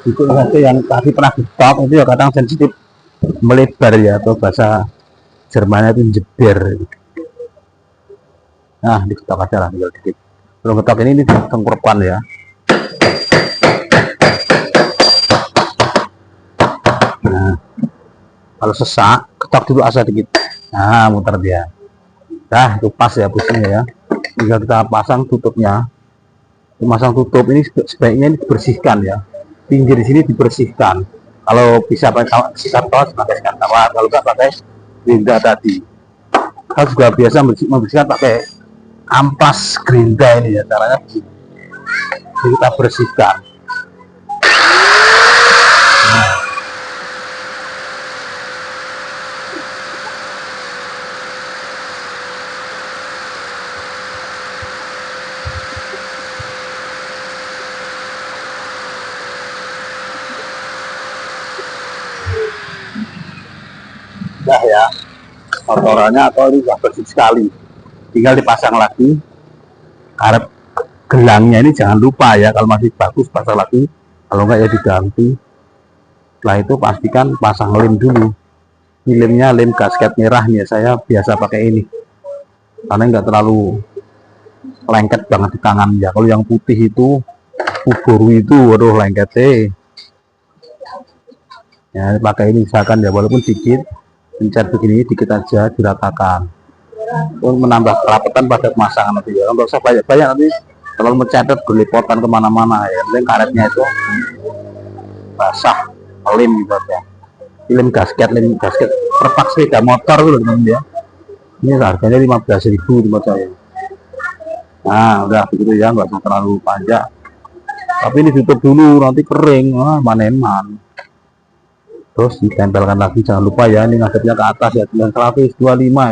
Itu yang tadi pernah ditok itu ya kadang sensitif melebar ya, atau bahasa Jermannya itu jeber. Nah, diketok aja lah, tinggal dikit. Belum ketok ini ditengkurupkan ya. Nah, kalau sesak ketok dulu asa dikit. Nah, muter dia. Nah, itu pas ya pusingnya ya. Tinggal kita pasang tutupnya. Memasang tutup ini sebaiknya ini dibersihkan ya. Pinggir di sini dibersihkan. Kalau bisa pakai sikat tos, pakai sikat tawar. Kalau nggak pakai gerinda tadi. Kalau juga biasa membersihkan pakai amplas gerinda ini ya. Caranya begini. Jadi kita bersihkan. Nah ya, motorannya atau ini sudah bersih sekali, tinggal dipasang lagi. Karet gelangnya ini jangan lupa ya, kalau masih bagus pasang lagi, kalau enggak ya diganti. Setelah itu pastikan pasang lem dulu. Ini lemnya lem gasket merah nih ya, saya biasa pakai ini karena enggak terlalu lengket banget di tangan ya. Kalau yang putih itu ubur itu waduh lengket ya, pakai ini misalkan ya, walaupun sedikit pencet begini dikit aja diratakan untuk menambah kerapatan pada pemasangan nanti ya. Nggak usah banyak-banyak, nanti terlalu mencetet berlipotan kemana-mana ya. Yang penting karetnya itu basah, lem gitu ya. Lem gasket per pak sepeda motor loh teman ya. Ini harganya 15.000 tempat saya. Nah udah begitu ya, nggak usah terlalu panjang. Tapi ini tutup dulu, nanti kering, maneman. Terus ditempelkan lagi, jangan lupa ya, ini ngadepnya ke atas ya, 125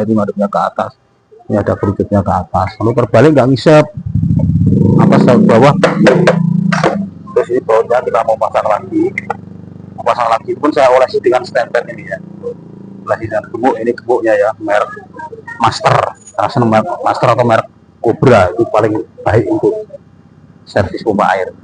itu ngadepnya ke atas. Ini ada kerucutnya ke atas. Kalau terbalik nggak ngisep, atas ke bawah. Terus ini bawahnya kita mau pasang lagi pun saya olesi dengan stand pad ini ya. Olesi dengan gemuk, ini gemuknya ya, merek Master, rasa merek Master atau merek Cobra itu paling baik untuk servis pompa air.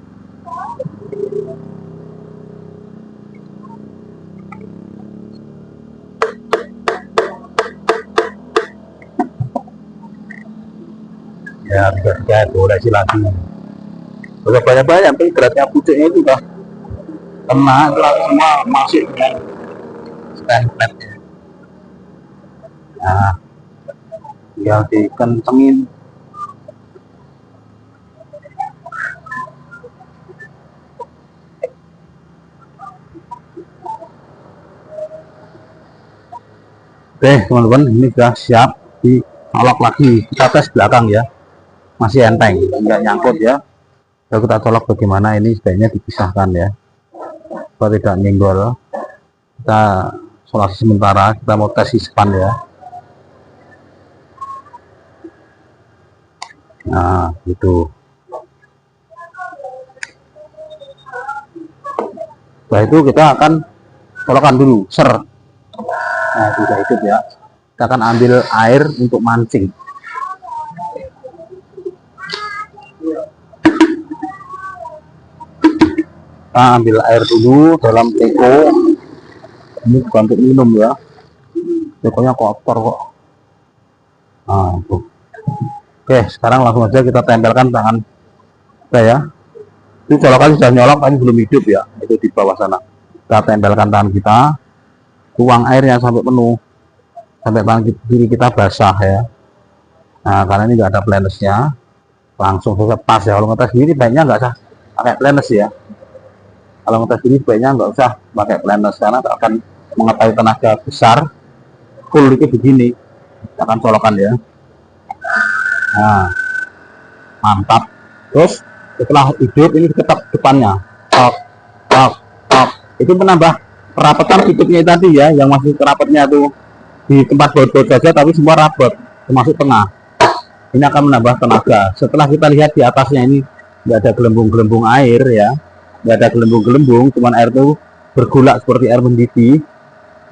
Ya, tiga boleh lagi. Udah banyak-banyak, tapi beratnya pucuknya itu udah kena, semua masuk dengan stempletnya. Nah, tinggal dikencengin. Oke teman-teman, ini sudah siap dicolok lagi. Kita tes belakang ya, masih enteng, nggak nyangkut ya. Lalu kita colok bagaimana, ini sebaiknya dipisahkan ya, supaya tidak nyenggol. Kita isolasi sementara, kita mau tes span ya. Nah gitu. Setelah itu kita akan colokkan dulu ser. Nah sudah hidup ya, kita akan ambil air untuk mancing. Kita ambil air dulu dalam teko. Ini bukan untuk minum ya, tekonya kotor kok. Nah itu. Oke, sekarang langsung aja kita tempelkan tangan kita ya. Itu colokan sudah nyolok tapi belum hidup ya, itu di bawah sana. Kita tempelkan tangan kita, tuang airnya sampai penuh, sampai tangan kiri kita basah ya. Nah karena ini nggak ada planesnya, langsung saja pas ya. Kalau ngetes gini baiknya nggak usah pakai planes ya. Kalau ngetes gini baiknya nggak usah pakai planes, karena akan mengetahui tenaga besar. Full itu begini, kita akan colokan ya. Nah mantap. Terus setelah hidup ini ketok depannya, tok tok tok, itu menambah kerapatan tutupnya tadi ya, yang masih kerapatnya tuh di tempat baut-baut saja, tapi semua rapat termasuk tengah. Ini akan menambah tenaga. Setelah kita lihat di atasnya ini nggak ada gelembung-gelembung air ya, nggak ada gelembung-gelembung, cuman air itu bergolak seperti air mendidih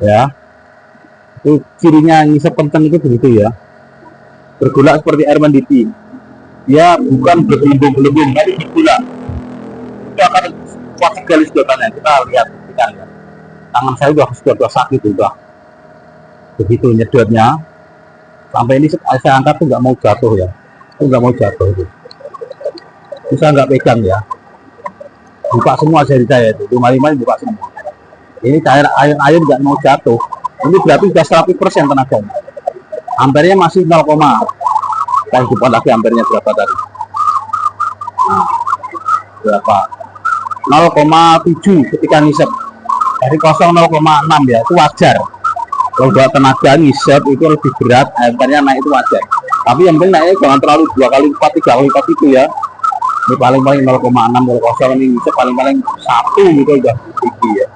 ya. Itu cirinya ngisep kenceng itu begitu ya, bergolak seperti air mendidih. Ya bukan bergelembung-gelembung, tapi bergolak. Itu akan kuat sekali sedotannya. Kita lihat ya. Tangan saya sudah sakit juga. Begitu nyedotnya, sampai ini saya angkat tuh nggak mau jatuh ya, itu nggak mau jatuh itu. Bisa nggak pegang ya, buka semua jari saya itu, lima-lima buka semua. Ini air nggak mau jatuh. Ini berarti sudah 100% tenaganya. Ampernya masih 0, kita hidupkan lagi ampernya berapa tadi. Nah, berapa? 0,7 ketika ngisep. Dari 0,6 ya, itu wajar. Kalau buat tenaga ngisep itu lebih berat, ampernya naik itu wajar. Tapi yang penting naiknya jangan terlalu 2 kali lipat, 3 kali lipat itu ya. Ini paling-paling 0,6, 0,0 ini ngisep paling-paling 1 gitu udah tinggi ya.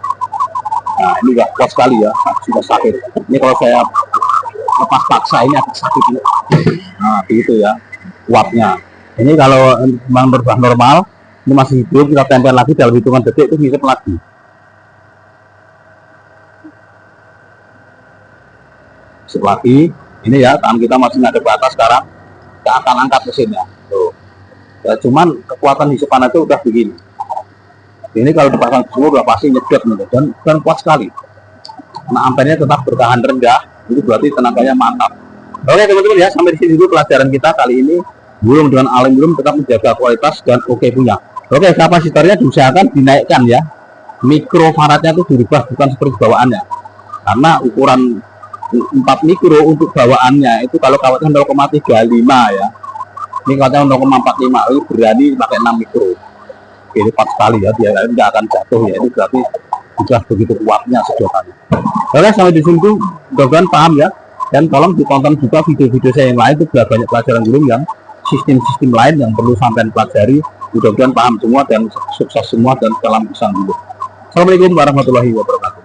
Nah ini udah kuat sekali ya, sudah sakit. Ini kalau saya lepas paksa ini agak sakit ya. Nah gitu ya kuatnya. Ini kalau memang berbah normal, ini masih hidup, kita tempel lagi dalam hitungan detik itu ngisep lagi. Lagi ini ya, tangan kita masih ngadep ke atas. Sekarang kita akan angkat mesinnya tuh ya, cuman kekuatan hisapan itu udah begini. Ini kalau dipasang semua udah pasti nyedot dan kuat sekali. Nah ampernya tetap bertahan rendah, itu berarti tenaganya mantap. Oke teman-teman ya, sampai di sini dulu pelajaran kita kali ini. Belum dengan aluminium tetap menjaga kualitas dan oke punya. Oke, kapasitornya diusahakan dinaikkan ya, mikrofaradnya itu dirubah, bukan seperti bawaannya, karena ukuran 4 mikro untuk bawaannya itu kalau kawatnya 0,35 ya, ini kawatnya 0,45, itu berani pakai 6 mikro. Ini cepat sekali ya, dia nggak akan jatuh ya, ini berarti sudah begitu kuatnya sedotannya. Oke, sampai di sini tuh mudah-mudahan paham ya, dan tolong ditonton juga video-video saya yang lain, itu sudah banyak pelajaran gulung yang sistem-sistem lain yang perlu sampai pelajari. Mudah-mudahan paham semua dan sukses semua dan salam pisang dulu. Assalamualaikum warahmatullahi wabarakatuh.